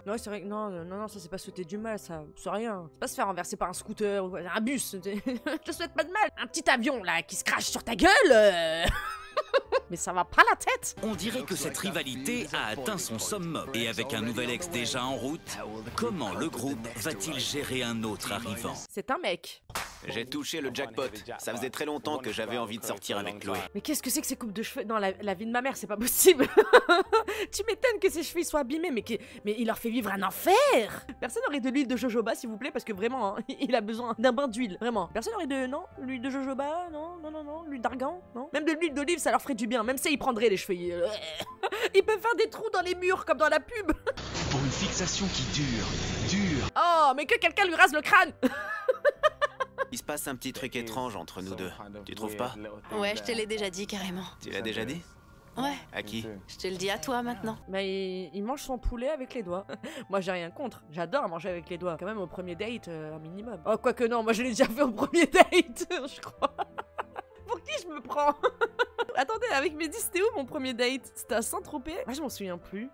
Speaker 2: Non, c'est vrai que non, ça c'est pas souhaiter du mal, ça. C'est rien. C'est pas se faire renverser par un scooter ou un bus. Je te souhaite pas de mal. Un petit avion là qui se crache sur ta gueule. Mais ça va pas la tête.
Speaker 4: On dirait que cette rivalité a atteint son summum. Et avec un nouvel ex déjà en route, comment le groupe va-t-il gérer un autre arrivant?
Speaker 2: C'est un mec.
Speaker 5: J'ai touché le jackpot. Ça faisait très longtemps que j'avais envie de sortir avec Chloé.
Speaker 2: Mais qu'est-ce que c'est que ces coupes de cheveux? Non, la vie de ma mère, c'est pas possible. Tu m'étonnes que ses cheveux soient abîmés, mais il leur fait vivre un enfer. Personne n'aurait de l'huile de jojoba, s'il vous plaît, parce que vraiment, hein, il a besoin d'un bain d'huile, vraiment. Personne n'aurait de... Non, l'huile de jojoba, non, l'huile d'argan, non. Même de l'huile d'olive, ça leur ferait du bien. Même ça, ils prendraient les cheveux. Ils peuvent faire des trous dans les murs, comme dans la pub.
Speaker 15: Pour une fixation qui dure.
Speaker 2: Oh, mais que quelqu'un lui rase le crâne.
Speaker 5: Il se passe un petit truc étrange entre nous deux. Tu trouves pas?
Speaker 10: Ouais, je te l'ai déjà dit carrément.
Speaker 5: Tu l'as déjà dit?
Speaker 10: Ouais.
Speaker 5: À qui?
Speaker 10: Je te le dis à toi maintenant.
Speaker 2: Bah il mange son poulet avec les doigts. Moi j'ai rien contre. J'adore manger avec les doigts. Quand même au premier date, un minimum. Oh quoique non, moi je l'ai déjà fait au premier date, je crois. Pour qui je me prends? Attendez, avec Mehdi, c'était où mon premier date? C'était à Saint-Tropez? Ah, je m'en souviens plus.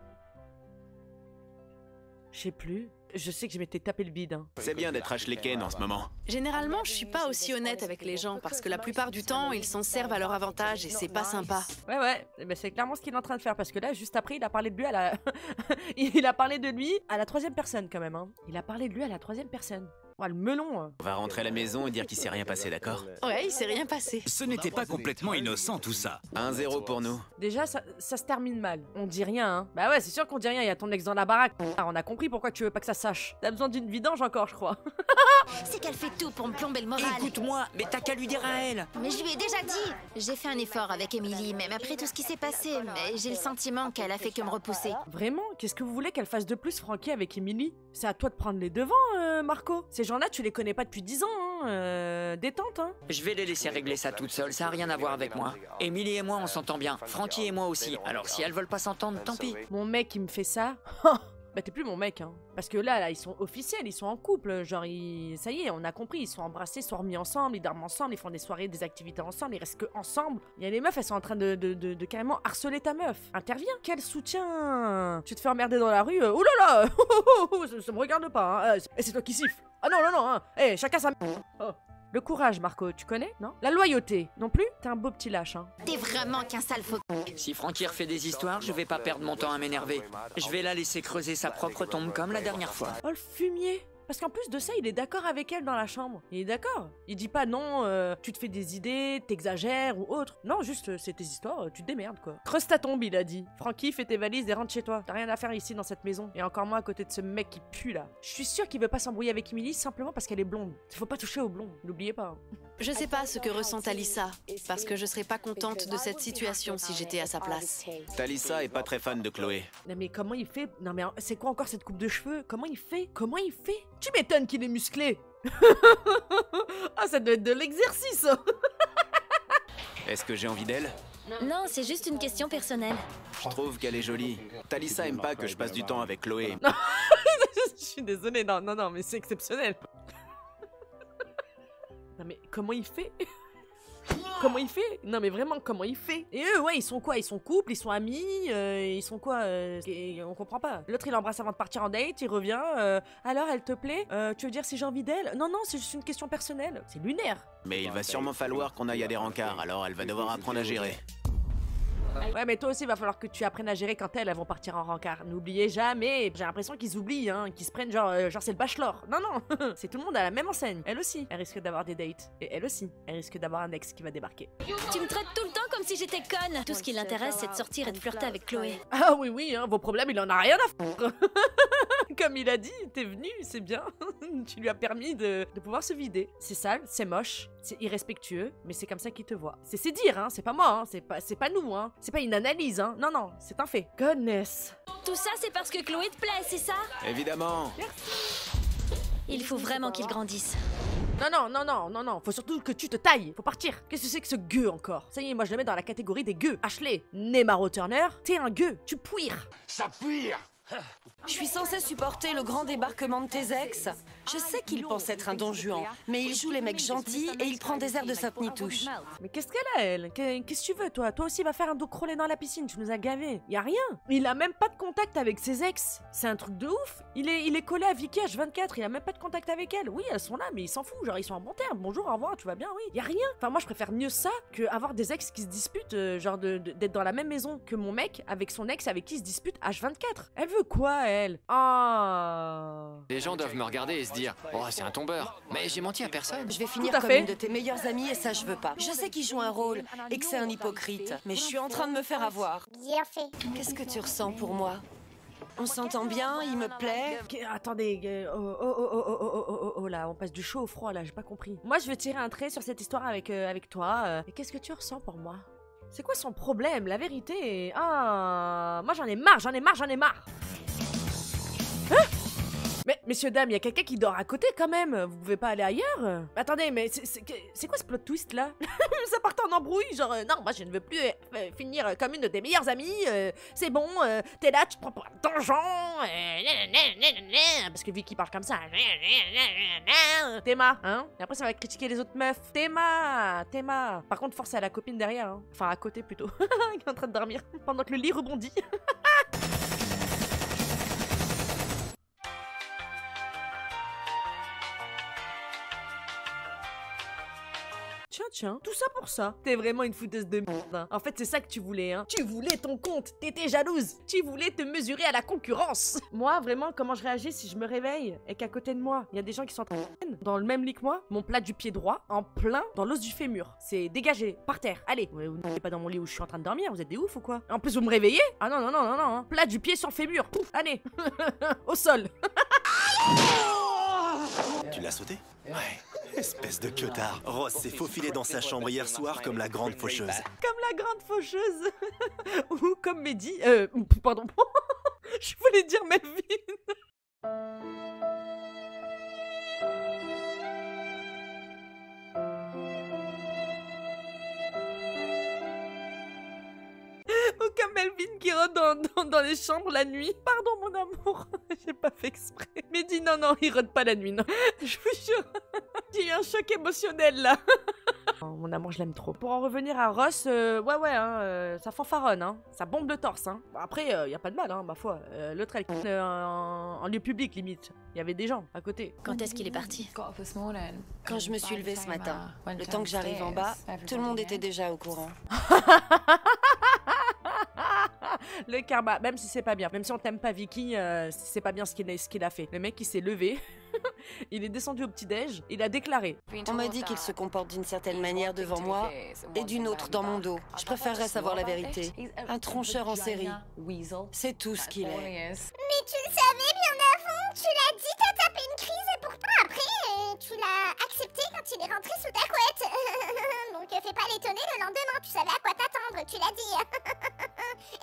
Speaker 2: Je sais plus. Je sais que je m'étais tapé le bide. Hein.
Speaker 5: C'est bien d'être Ashley Kane en ce moment.
Speaker 10: Généralement, je suis pas aussi honnête avec les gens parce que la plupart du temps, ils s'en servent à leur avantage et c'est pas sympa.
Speaker 2: Ouais. Ben, c'est clairement ce qu'il est en train de faire parce que là, juste après, il a parlé de lui à la... il a parlé de lui à la troisième personne quand même. Hein. Il a parlé de lui à la troisième personne. Oh, le melon.
Speaker 5: On va rentrer à la maison et dire qu'il s'est rien passé, d'accord?
Speaker 10: Ouais, il s'est rien passé.
Speaker 4: Ce n'était pas complètement innocent tout ça.
Speaker 5: 1-0 pour nous.
Speaker 2: Déjà, ça se termine mal. On dit rien, hein. Bah ouais, c'est sûr qu'on dit rien, il y a ton ex dans la baraque. Ah, on a compris pourquoi tu veux pas que ça sache. T'as besoin d'une vidange encore, je crois.
Speaker 6: C'est qu'elle fait tout pour me plomber le moral.
Speaker 12: Écoute-moi, mais t'as qu'à lui dire à elle.
Speaker 6: Mais je lui ai déjà dit. J'ai fait un effort avec Emily, même après tout ce qui s'est passé. Mais j'ai le sentiment qu'elle a fait que me repousser.
Speaker 2: Vraiment? Qu'est-ce que vous voulez qu'elle fasse de plus, Frankie, avec Emily? C'est à toi de prendre les devants, Marco. Ces gens-là, tu les connais pas depuis 10 ans, hein. Détente, hein.
Speaker 12: Je vais les laisser régler ça toutes seules, ça a rien à voir avec moi. Emily et moi, on s'entend bien. Frankie et moi aussi. Alors si elles veulent pas s'entendre, tant pis.
Speaker 2: Mon mec, il me fait ça. Bah t'es plus mon mec, hein. Parce que là, ils sont officiels, ils sont en couple. Genre, ça y est, on a compris, ils sont embrassés, ils sont remis ensemble, ils dorment ensemble, ils font des soirées, des activités ensemble, ils restent que ensemble. Il y a les meufs, elles sont en train de carrément harceler ta meuf. Interviens. Quel soutien. Tu te fais emmerder dans la rue. Oh là là. Ça me regarde pas, hein. Et c'est toi qui siffles. Ah non, non, non, hein. Eh, chacun sa... Oh. Le courage, Marco, tu connais, non? La loyauté, non plus? T'es un beau petit lâche, hein.
Speaker 6: T'es vraiment qu'un sale faux.
Speaker 12: Si Frankie refait des histoires, je vais pas perdre mon temps à m'énerver. Je vais la laisser creuser sa propre tombe comme la dernière fois.
Speaker 2: Oh, le fumier. Parce qu'en plus de ça, il est d'accord avec elle dans la chambre. Il est d'accord. Il dit pas non, tu te fais des idées, t'exagères ou autre. Non, juste, c'est tes histoires, tu te démerdes, quoi. Creuse ta tombe, il a dit. Francky, fais tes valises et rentre chez toi. T'as rien à faire ici dans cette maison. Et encore moins à côté de ce mec qui pue, là. Je suis sûre qu'il veut pas s'embrouiller avec Emily simplement parce qu'elle est blonde. Faut pas toucher aux blondes, n'oubliez pas.
Speaker 10: Je sais pas ce que ressent Talissa, parce que je serais pas contente de cette situation si j'étais à sa place.
Speaker 5: Talissa est pas très fan de Chloé.
Speaker 2: Non mais comment il fait? Non mais c'est quoi encore cette coupe de cheveux? Comment il fait? Comment il fait? Tu m'étonnes qu'il est musclé. Ah, ça doit être de l'exercice.
Speaker 5: Est-ce que j'ai envie d'elle?
Speaker 7: Non, c'est juste une question personnelle.
Speaker 5: Je trouve qu'elle est jolie. Talissa aime pas que je passe du temps avec Chloé.
Speaker 2: Je suis désolée, non, non, non, mais c'est exceptionnel. Non mais comment il fait? Comment il fait? Non mais vraiment, comment il fait? Et eux, ouais, ils sont quoi? Ils sont couple, ils sont amis, ils sont quoi? On comprend pas. L'autre, il l'embrasse avant de partir en date, il revient. Alors, elle te plaît? Tu veux dire si j'ai envie d'elle? Non, non, c'est juste une question personnelle. C'est lunaire.
Speaker 5: Mais il va sûrement falloir qu'on aille à des rencarts, alors elle va devoir apprendre à gérer.
Speaker 2: Ouais, mais toi aussi, il va falloir que tu apprennes à gérer quand elles vont partir en rencard. N'oubliez jamais. J'ai l'impression qu'ils oublient, hein, qu'ils se prennent genre c'est le bachelor. Non, non, c'est tout le monde à la même enseigne. Elle aussi, elle risque d'avoir des dates. Et elle aussi, elle risque d'avoir un ex qui va débarquer.
Speaker 7: Tu me traites tout le temps comme si j'étais conne. Tout ce qui l'intéresse, c'est de sortir et de flirter avec Chloé.
Speaker 2: Ah oui, oui, hein, vos problèmes, il en a rien à foutre. Comme il a dit, t'es venu, c'est bien. Tu lui as permis de pouvoir se vider. C'est sale, c'est moche, c'est irrespectueux, mais c'est comme ça qu'il te voit. C'est dire, hein, c'est pas moi, hein, c'est pas nous, hein. C'est pas une analyse, hein. Non, non, c'est un fait. Goodness.
Speaker 7: Tout ça, c'est parce que Chloé te plaît, c'est ça?
Speaker 5: Évidemment.
Speaker 7: Il faut vraiment qu'il grandisse.
Speaker 2: Non, non, non, non, non, non, faut surtout que tu te tailles, faut partir. Qu'est-ce que c'est que ce gueux encore? Ça y est, moi je le mets dans la catégorie des gueux. Ashley, Nemaro Turner, t'es un gueux, tu pouires.
Speaker 8: Ça puire.
Speaker 10: Je suis censée supporter le grand débarquement de tes ex. Je sais qu'il pense être un don Juan, mais il joue les mecs gentils et il prend des airs de Sainte-Nitouche.
Speaker 2: Mais qu'est-ce qu'elle a, elle? Qu'est-ce que tu veux, toi? Toi aussi, va faire un dos crawlé dans la piscine, tu nous as gavés. Y a rien. Il a même pas de contact avec ses ex. C'est un truc de ouf. Il est collé à Vicky H24, il a même pas de contact avec elle. Oui, elles sont là, mais il s'en fout. Genre, ils sont en bon terme. Bonjour, au revoir, tu vas bien? Oui. Y a rien. Enfin, moi, je préfère mieux ça que avoir des ex qui se disputent, genre d'être dans la même maison que mon mec avec son ex avec qui il se dispute H24. Elle veut quoi, elle? Ah.
Speaker 1: Les gens doivent me regarder et se dire « Oh, c'est un tombeur !» Mais j'ai menti à personne.
Speaker 10: Je vais finir comme une de tes meilleures amies et ça, je veux pas. Je sais qu'il joue un rôle et que c'est un hypocrite, mais je suis en train de me faire avoir.
Speaker 11: Bien fait.
Speaker 10: Qu'est-ce que tu ressens pour moi? On s'entend bien, il me plaît.
Speaker 2: Attendez, oh là, on passe du chaud au froid là, j'ai pas compris. Moi, je veux tirer un trait sur cette histoire avec toi. Et qu'est-ce que tu ressens pour moi? C'est quoi son problème? La vérité? Ah, moi j'en ai marre, j'en ai marre, j'en ai marre. Hein? Mais, messieurs, dames, il y a quelqu'un qui dort à côté quand même. Vous pouvez pas aller ailleurs? Attendez, mais c'est quoi ce plot twist là? Ça part en embrouille, genre non, moi je ne veux plus finir comme une de tes meilleures amies. C'est bon, t'es là, tu te prends pour un donjon. Parce que Vicky parle comme ça. Théma, hein? Et après ça va critiquer les autres meufs. Théma. Par contre, force à la copine derrière, hein. Enfin à côté plutôt. Qui est en train de dormir pendant que le lit rebondit. Tiens, tout ça pour ça. T'es vraiment une fouteuse de merde. Hein. En fait, c'est ça que tu voulais, hein. Tu voulais ton compte, t'étais jalouse. Tu voulais te mesurer à la concurrence. Moi, vraiment, comment je réagis si je me réveille et qu'à côté de moi, il y a des gens qui sont dans le même lit que moi, mon plat du pied droit, en plein dans l'os du fémur. C'est dégagé, par terre. Allez, vous n'êtes pas dans mon lit où je suis en train de dormir, vous êtes des ouf ou quoi? En plus, vous me réveillez? Ah non, hein. Plat du pied sur le fémur. Pouf, allez, au sol.
Speaker 9: Tu l'as sauté? Ouais. Espèce de queutard. Ross s'est faufilé dans sa chambre hier soir comme la grande faucheuse.
Speaker 2: Comme la grande faucheuse. Ou comme Mehdi. Pardon. Je voulais dire Melvin. Ou comme Melvin qui rôde dans les chambres la nuit. Pardon mon amour, j'ai pas fait exprès. Mais dis non, il rôde pas la nuit, non. Je vous jure, j'ai eu un choc émotionnel là. Oh, mon amour, je l'aime trop. Pour en revenir à Ross, ça fanfaronne, hein. Ça bombe le torse, hein. Bon, après, y a pas de mal, hein, ma foi. L'autre, elle en lieu public, limite. Il y avait des gens à côté.
Speaker 7: Quand est-ce qu'il est parti?
Speaker 10: Quand je me suis levée ce matin. Le temps que j'arrive en bas, tout le monde était déjà au courant.
Speaker 2: Le karma, même si c'est pas bien. Même si on t'aime pas Vicky, c'est pas bien ce qu'il a fait. Le mec, il s'est levé. Il est descendu au petit-déj, il a déclaré.
Speaker 10: On m'a dit qu'il se comporte d'une certaine manière devant moi et d'une autre dans mon dos. Je préférerais savoir la vérité. Un troncheur en série. C'est tout ce qu'il est.
Speaker 16: Mais tu le savais bien avant, tu l'as dit, t'as tapé une crise et pourtant après, tu l'as accepté quand il est rentré sous ta couette. Donc fais pas l'étonner le lendemain, tu savais à quoi t'attendre, tu l'as dit.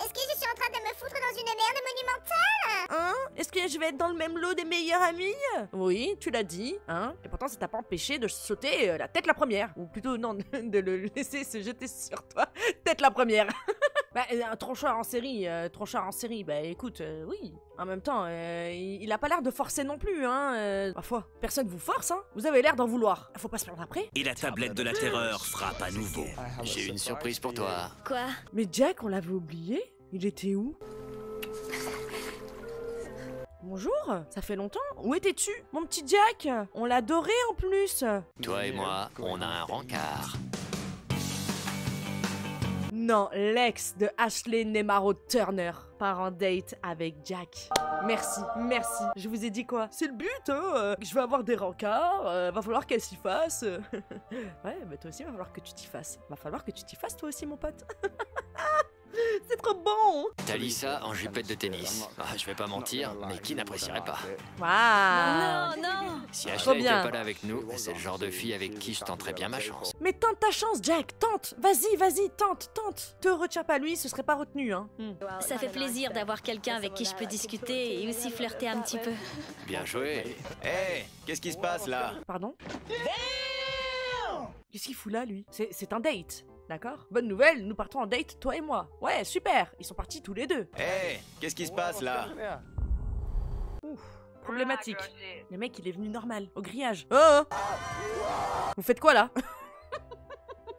Speaker 16: Est-ce que je suis en train de me foutre dans une merde monumentale?
Speaker 2: Hein? Est-ce que je vais être dans le même lot des meilleurs amis? Oui, tu l'as dit, hein? Et pourtant, ça t'a pas empêché de sauter la tête la première. Ou plutôt, non, de le laisser se jeter sur toi, tête la première. Bah, un troncheur en série, bah écoute, oui. En même temps, il a pas l'air de forcer non plus, hein. Ma foi, personne vous force, hein. Vous avez l'air d'en vouloir. Faut pas se perdre après.
Speaker 4: Et la tablette de la terreur frappe à nouveau.
Speaker 1: J'ai une surprise pour toi.
Speaker 7: Quoi?
Speaker 2: Mais Jack, on l'avait oublié? Il était où? Bonjour, ça fait longtemps. Où étais-tu, mon petit Jack? On l'adorait en plus.
Speaker 1: Toi et moi, on a un rencard.
Speaker 2: Non, l'ex de Ashley Nemaro Turner part en date avec Jack. Merci. Je vous ai dit quoi? C'est le but, hein. Je vais avoir des rencarts, va falloir qu'elle s'y fasse. Ouais, bah toi aussi, va falloir que tu t'y fasses. Va falloir que tu t'y fasses toi aussi, mon pote. C'est trop bon!
Speaker 1: Talissa en jupette de tennis. Ah, je vais pas mentir, mais qui n'apprécierait pas?
Speaker 2: Waouh!
Speaker 7: Non!
Speaker 1: Si Ashley était pas là avec nous, c'est le genre de fille avec qui je tenterais bien ma chance.
Speaker 2: Mais tente ta chance, Jack! Tente! Vas-y, tente! Te retiens pas lui, ce serait pas retenu, hein.
Speaker 7: Ça fait plaisir d'avoir quelqu'un avec qui je peux discuter et aussi flirter un petit peu.
Speaker 1: Bien joué!
Speaker 5: Hé, qu'est-ce qui se passe là?
Speaker 2: Pardon? Qu'est-ce qu'il fout là, lui? C'est un date. D'accord? Bonne nouvelle, nous partons en date, toi et moi. Ouais, super, ils sont partis tous les deux.
Speaker 5: Hé, qu'est-ce qui se passe là?
Speaker 2: Ouf, problématique. Le mec, il est venu normal, au grillage. Oh! Vous faites quoi là?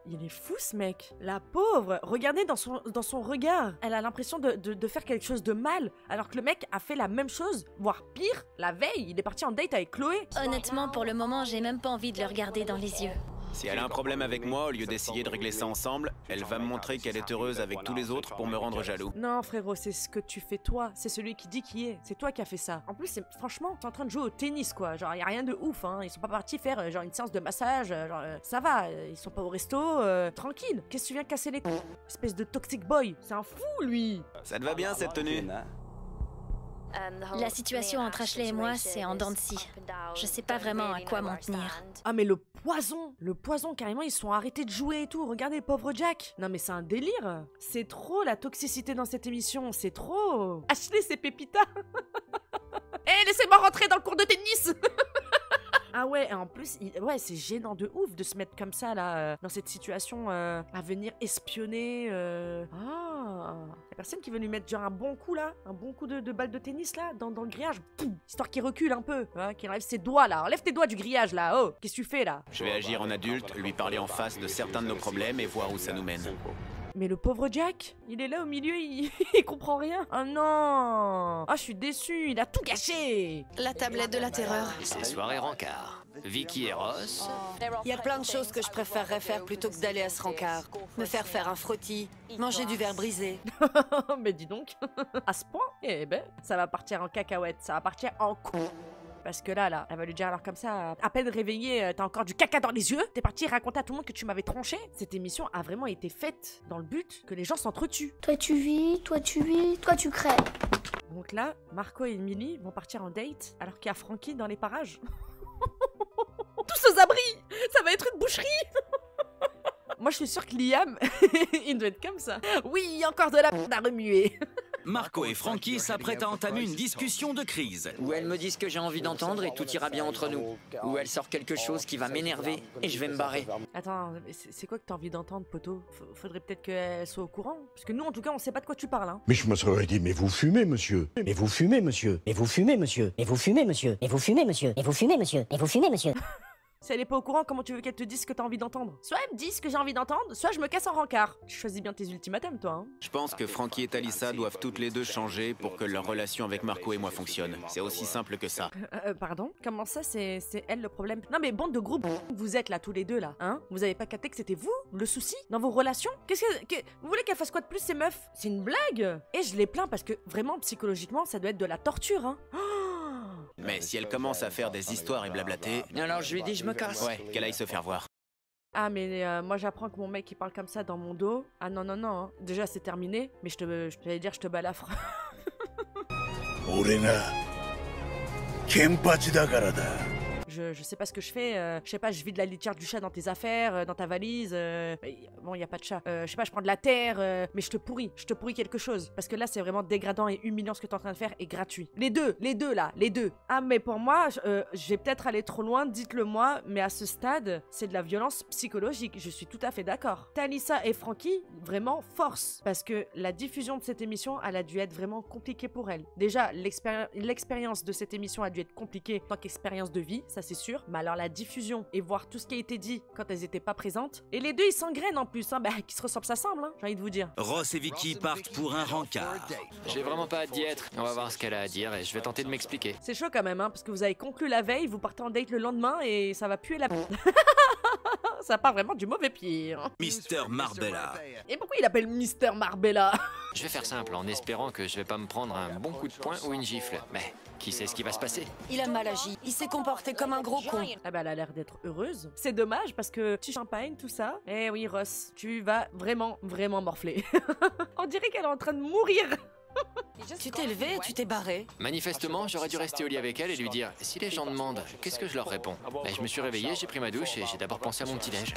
Speaker 2: Il est fou ce mec. La pauvre, regardez dans son regard. Elle a l'impression de faire quelque chose de mal, alors que le mec a fait la même chose, voire pire, la veille, il est parti en date avec Chloé.
Speaker 7: Honnêtement, pour le moment, j'ai même pas envie de le regarder dans les yeux.
Speaker 5: Si elle a un problème avec moi, au lieu d'essayer de régler ça ensemble, elle va me montrer qu'elle est heureuse avec tous les autres pour me rendre jaloux.
Speaker 2: Non frérot, c'est ce que tu fais toi, c'est celui qui dit qui est, c'est toi qui as fait ça. En plus, franchement, t'es en train de jouer au tennis quoi, genre y a rien de ouf hein, ils sont pas partis faire genre une séance de massage, ça va, ils sont pas au resto, tranquille. Qu'est-ce que tu viens casser les couilles? Espèce de toxic boy, c'est un fou lui.
Speaker 5: Ça te va bien cette tenue?
Speaker 7: La situation entre Ashley et moi, c'est en dents de scie. Je sais pas vraiment à quoi m'en tenir.
Speaker 2: Ah mais le poison, carrément, ils sont arrêtés de jouer et tout. Regardez, pauvre Jack. Non mais c'est un délire. C'est trop la toxicité dans cette émission, c'est trop. Ashley, c'est Pépita. Eh, laissez-moi rentrer dans le cours de tennis. Ah ouais, et en plus, ouais, c'est gênant de ouf de se mettre comme ça, là, dans cette situation, à venir espionner, Ah, y'a personne qui veut lui mettre genre un bon coup, là, un bon coup de balle de tennis, là, dans le grillage, poum, histoire qu'il recule un peu, hein, qu'il enlève ses doigts, là, enlève tes doigts du grillage, là, oh, qu'est-ce que tu fais, là?
Speaker 5: Je vais agir en adulte, lui parler en face de certains de nos problèmes et voir où ça nous mène.
Speaker 2: Mais le pauvre Jack, il est là au milieu, il comprend rien. Oh non. Ah, je suis déçue, il a tout gâché.
Speaker 10: La tablette de la terreur.
Speaker 1: C'est soirée rencard. Vicky et Ross.
Speaker 10: Il y a plein de choses que je préférerais faire plutôt que d'aller à ce rencard. Me faire un frottis, manger du verre brisé.
Speaker 2: Mais dis donc, à ce point, eh ben, ça va partir en cacahuète, ça va partir en coup. Parce que là, elle va lui dire alors comme ça, à peine réveillée, t'as encore du caca dans les yeux, t'es parti raconter à tout le monde que tu m'avais tronché. Cette émission a vraiment été faite dans le but que les gens s'entretuent.
Speaker 16: Toi tu vis, toi tu vis, toi tu crèves.
Speaker 2: Donc là, Marco et Emily vont partir en date alors qu'il y a Frankie dans les parages. Tous aux abris. Ça va être une boucherie. Moi je suis sûre que Liam, il doit être comme ça. Oui, encore de la p*** à remuer.
Speaker 4: Marco et Frankie s'apprêtent à entamer une discussion de crise.
Speaker 12: Ou elle me dit ce que j'ai envie d'entendre et tout ira bien entre nous. Ou elle sort quelque chose qui va m'énerver et je vais me barrer.
Speaker 2: Attends, c'est quoi que t'as envie d'entendre, poteau? Faudrait peut-être qu'elle soit au courant. Parce que nous, en tout cas, on sait pas de quoi tu parles, hein.
Speaker 17: Mais je me serais dit, mais vous fumez, monsieur. Mais vous fumez, monsieur. Mais vous fumez, monsieur. Mais vous fumez, monsieur. Mais vous fumez, monsieur. Mais vous fumez, monsieur. Mais vous fumez, monsieur.
Speaker 2: Si elle est pas au courant, comment tu veux qu'elle te dise ce que t'as envie d'entendre? Soit elle me dit ce que j'ai envie d'entendre, soit je me casse en rencard. Tu choisis bien tes ultimatums, toi, hein.
Speaker 5: Je pense que Frankie et Talisa doivent toutes les deux changer pour que leur relation avec Marco et moi fonctionne. C'est aussi simple que ça.
Speaker 2: Pardon? Comment ça, c'est elle le problème? Non mais bande de gros vous êtes là, tous les deux, là, hein? Vous avez pas capté que c'était vous, le souci, dans vos relations? Vous voulez qu'elle fasse quoi de plus, ces meufs? C'est une blague? Et je les plains parce que, vraiment, psychologiquement, ça doit être de la torture, hein.
Speaker 5: Mais si elle commence à faire des histoires et blablater...
Speaker 12: Alors je lui dis je me casse.
Speaker 5: Ouais, qu'elle aille se faire voir.
Speaker 2: Ah mais moi j'apprends que mon mec il parle comme ça dans mon dos. Ah non non non, hein. Déjà c'est terminé, mais j'allais dire je te balafre. Je sais pas ce que je fais, je sais pas, je vide la litière du chat dans tes affaires, dans ta valise, bon y a pas de chat, je sais pas, je prends de la terre, mais je te pourris quelque chose, parce que là c'est vraiment dégradant et humiliant ce que t'es en train de faire et gratuit. Les deux là, les deux. Ah mais pour moi, je vais peut-être aller trop loin, dites-le moi, mais à ce stade, c'est de la violence psychologique, je suis tout à fait d'accord. Talisa et Frankie, vraiment force, parce que la diffusion de cette émission, elle a dû être vraiment compliquée pour elle. Déjà, l'expérience de cette émission a dû être compliquée en tant qu'expérience de vie, ça c'est sûr, mais alors la diffusion et voir tout ce qui a été dit quand elles étaient pas présentes, et les deux ils s'engrainent en plus, hein, bah qui se ressemblent ça semble, hein, j'ai envie de vous dire.
Speaker 4: Ross et Vicky partent pour un rencard.
Speaker 1: J'ai vraiment pas hâte d'y être, on va voir ce qu'elle a à dire et je vais tenter de m'expliquer.
Speaker 2: C'est chaud quand même, hein, parce que vous avez conclu la veille, vous partez en date le lendemain et ça va puer la ça part vraiment du mauvais pied.
Speaker 4: Mister Marbella.
Speaker 2: Et pourquoi il appelle Mister Marbella?
Speaker 1: Je vais faire simple en espérant que je vais pas me prendre un bon coup de poing ou une gifle. Mais qui sait ce qui va se passer?
Speaker 10: Il a mal agi, il s'est comporté comme un gros con.
Speaker 2: Ah bah elle a l'air d'être heureuse. C'est dommage parce que petit champagne, tout ça. Eh oui Ross, tu vas vraiment morfler. On dirait qu'elle est en train de mourir.
Speaker 10: Tu t'es levé et tu t'es barré.
Speaker 1: Manifestement, j'aurais dû rester au lit avec elle et lui dire « Si les gens demandent, qu'est-ce que je leur réponds ?» Je me suis réveillé, j'ai pris ma douche et j'ai d'abord pensé à mon petit-déj.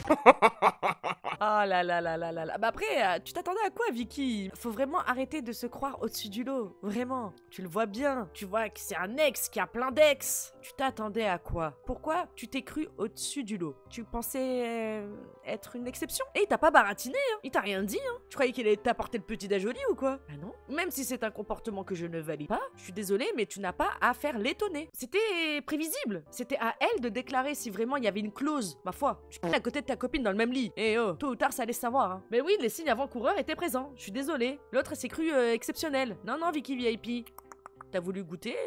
Speaker 2: Oh là là là là là là. Bah après, tu t'attendais à quoi, Vicky? Faut vraiment arrêter de se croire au-dessus du lot. Vraiment. Tu le vois bien. Tu vois que c'est un ex qui a plein d'ex. Tu t'attendais à quoi? Pourquoi tu t'es cru au-dessus du lot? Tu pensais être une exception? Et il t'a pas baratiné, hein. Il t'a rien dit, hein. Tu croyais qu'il allait t'apporter le petit-déj au lit ou quoi? Ah non. Même si c'est un comportement que je ne valide pas, je suis désolée, mais tu n'as pas à faire l'étonner. C'était prévisible. C'était à elle de déclarer si vraiment il y avait une clause. Ma foi, tu es à côté de ta copine dans le même lit. Et oh, tôt ou tard, ça allait se savoir. Hein. Mais oui, les signes avant-coureurs étaient présents. Je suis désolée. L'autre, elle s'est crue exceptionnelle. Non, non, Vicky VIP. T'as voulu goûter,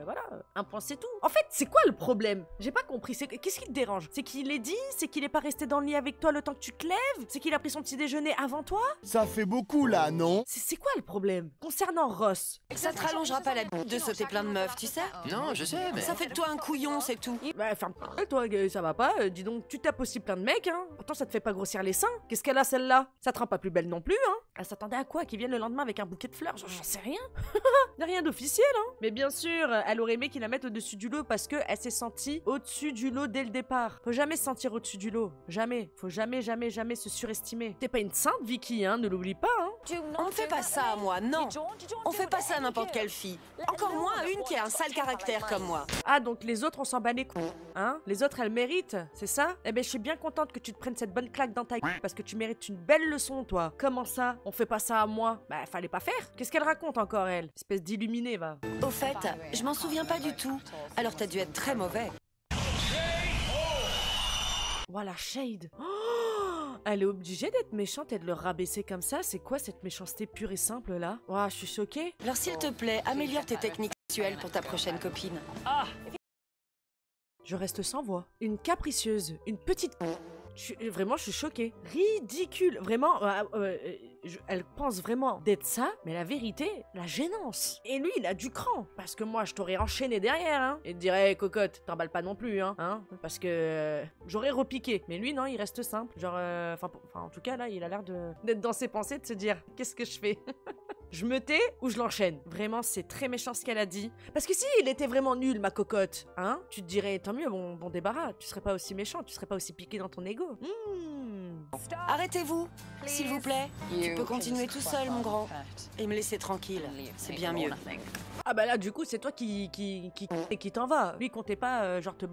Speaker 2: voilà, un point c'est tout. En fait, c'est quoi le problème? J'ai pas compris, qu'est-ce qui te dérange? C'est qu'il est dit? C'est qu'il est pas resté dans le lit avec toi le temps que tu te lèves? C'est qu'il a pris son petit déjeuner avant toi?
Speaker 17: Ça fait beaucoup là, non?
Speaker 2: C'est quoi le problème? Concernant Ross.
Speaker 10: Ça te rallongera pas la bite de sauter plein de meufs, tu sais?
Speaker 1: Non, je sais, mais...
Speaker 10: Ça fait de toi un couillon, c'est tout.
Speaker 2: Bah, ferme toi, ça va pas, dis donc, tu tapes aussi plein de mecs, hein. Pourtant, ça te fait pas grossir les seins. Qu'est-ce qu'elle a, celle-là? Ça te rend pas plus belle non plus, hein. Elle s'attendait à quoi? Qu'ils viennent le lendemain avec un bouquet de fleurs? J'en sais rien. Y'a rien d'officiel, hein. Mais bien sûr, elle aurait aimé qu'il la mette au-dessus du lot parce qu'elle s'est sentie au-dessus du lot dès le départ. Faut jamais se sentir au-dessus du lot. Jamais. Faut jamais se surestimer. T'es pas une sainte, Vicky, hein, ne l'oublie pas, hein.
Speaker 10: On ne fait pas ça à moi, non. On fait pas ça à n'importe quelle fille. Encore moins à une qui a un sale caractère comme moi.
Speaker 2: Ah, donc les autres, on s'en bat les couilles, hein. Les autres, elles méritent, c'est ça? Eh ben, je suis bien contente que tu te prennes cette bonne claque dans ta gueule parce que tu mérites une belle leçon, toi. Comment ça? On fait pas ça à moi? Bah, fallait pas faire. Qu'est-ce qu'elle raconte encore, elle? Espèce d'illuminée, va.
Speaker 10: Au fait, je m'en souviens pas du tout. Alors t'as dû être très mauvais.
Speaker 2: Voilà, Shade. Oh, Elle est obligée d'être méchante et de le rabaisser comme ça? C'est quoi cette méchanceté pure et simple là? Ouah, je suis choquée.
Speaker 10: Alors s'il te plaît, améliore tes techniques sexuelles pour ta prochaine copine.
Speaker 2: Je reste sans voix. Une capricieuse, une petite... Vraiment, je suis choquée. Ridicule. Vraiment, elle pense vraiment d'être ça, mais la vérité, la gênance. Et lui, il a du cran. Parce que moi, je t'aurais enchaîné derrière, hein. Et te dirais, hey, cocotte, t'emballes pas non plus, hein. Parce que j'aurais repiqué. Mais lui, non, il reste simple. Genre, enfin, en tout cas, là, il a l'air d'être dans ses pensées, de se dire, qu'est-ce que je fais? Je me tais ou je l'enchaîne? Vraiment, c'est très méchant ce qu'elle a dit. Parce que si il était vraiment nul, ma cocotte, hein, tu te dirais, tant mieux, bon débarras. Tu serais pas aussi méchant, tu serais pas aussi piqué dans ton ego.
Speaker 10: Arrêtez-vous, s'il vous plaît. Tu peux continuer tout seul, mon grand. Et me laisser tranquille, c'est bien mieux.
Speaker 2: Ah bah là, du coup, c'est toi qui t'en vas. Lui, il comptait pas, genre, te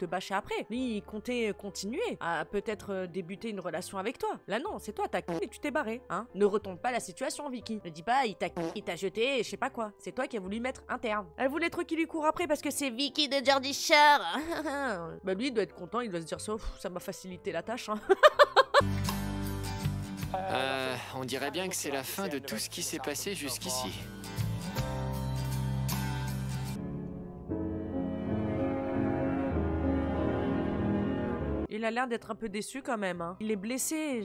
Speaker 2: bâcher après. Lui, il comptait continuer à peut-être débuter une relation avec toi. Là, non, c'est toi, t'as et tu t'es barré, hein. Ne retombe pas la situation, Vicky. Ne dis pas, il t'a jeté, je sais pas quoi. C'est toi qui as voulu mettre un terme. Elle voulait trop qu'il lui court après parce que c'est Vicky de Jersey Shore. Bah lui, il doit être content, il doit se dire ça, ça m'a facilité la tâche, hein.
Speaker 1: On dirait bien que c'est la fin de tout ce qui s'est passé jusqu'ici.
Speaker 2: Il a l'air d'être un peu déçu quand même, hein. Il est blessé,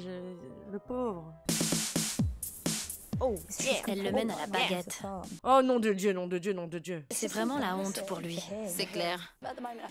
Speaker 2: le pauvre. Oh,
Speaker 7: elle le mène à la baguette.
Speaker 2: Oh non de Dieu, non de Dieu, non de Dieu.
Speaker 7: C'est vraiment la honte pour lui.
Speaker 6: C'est clair.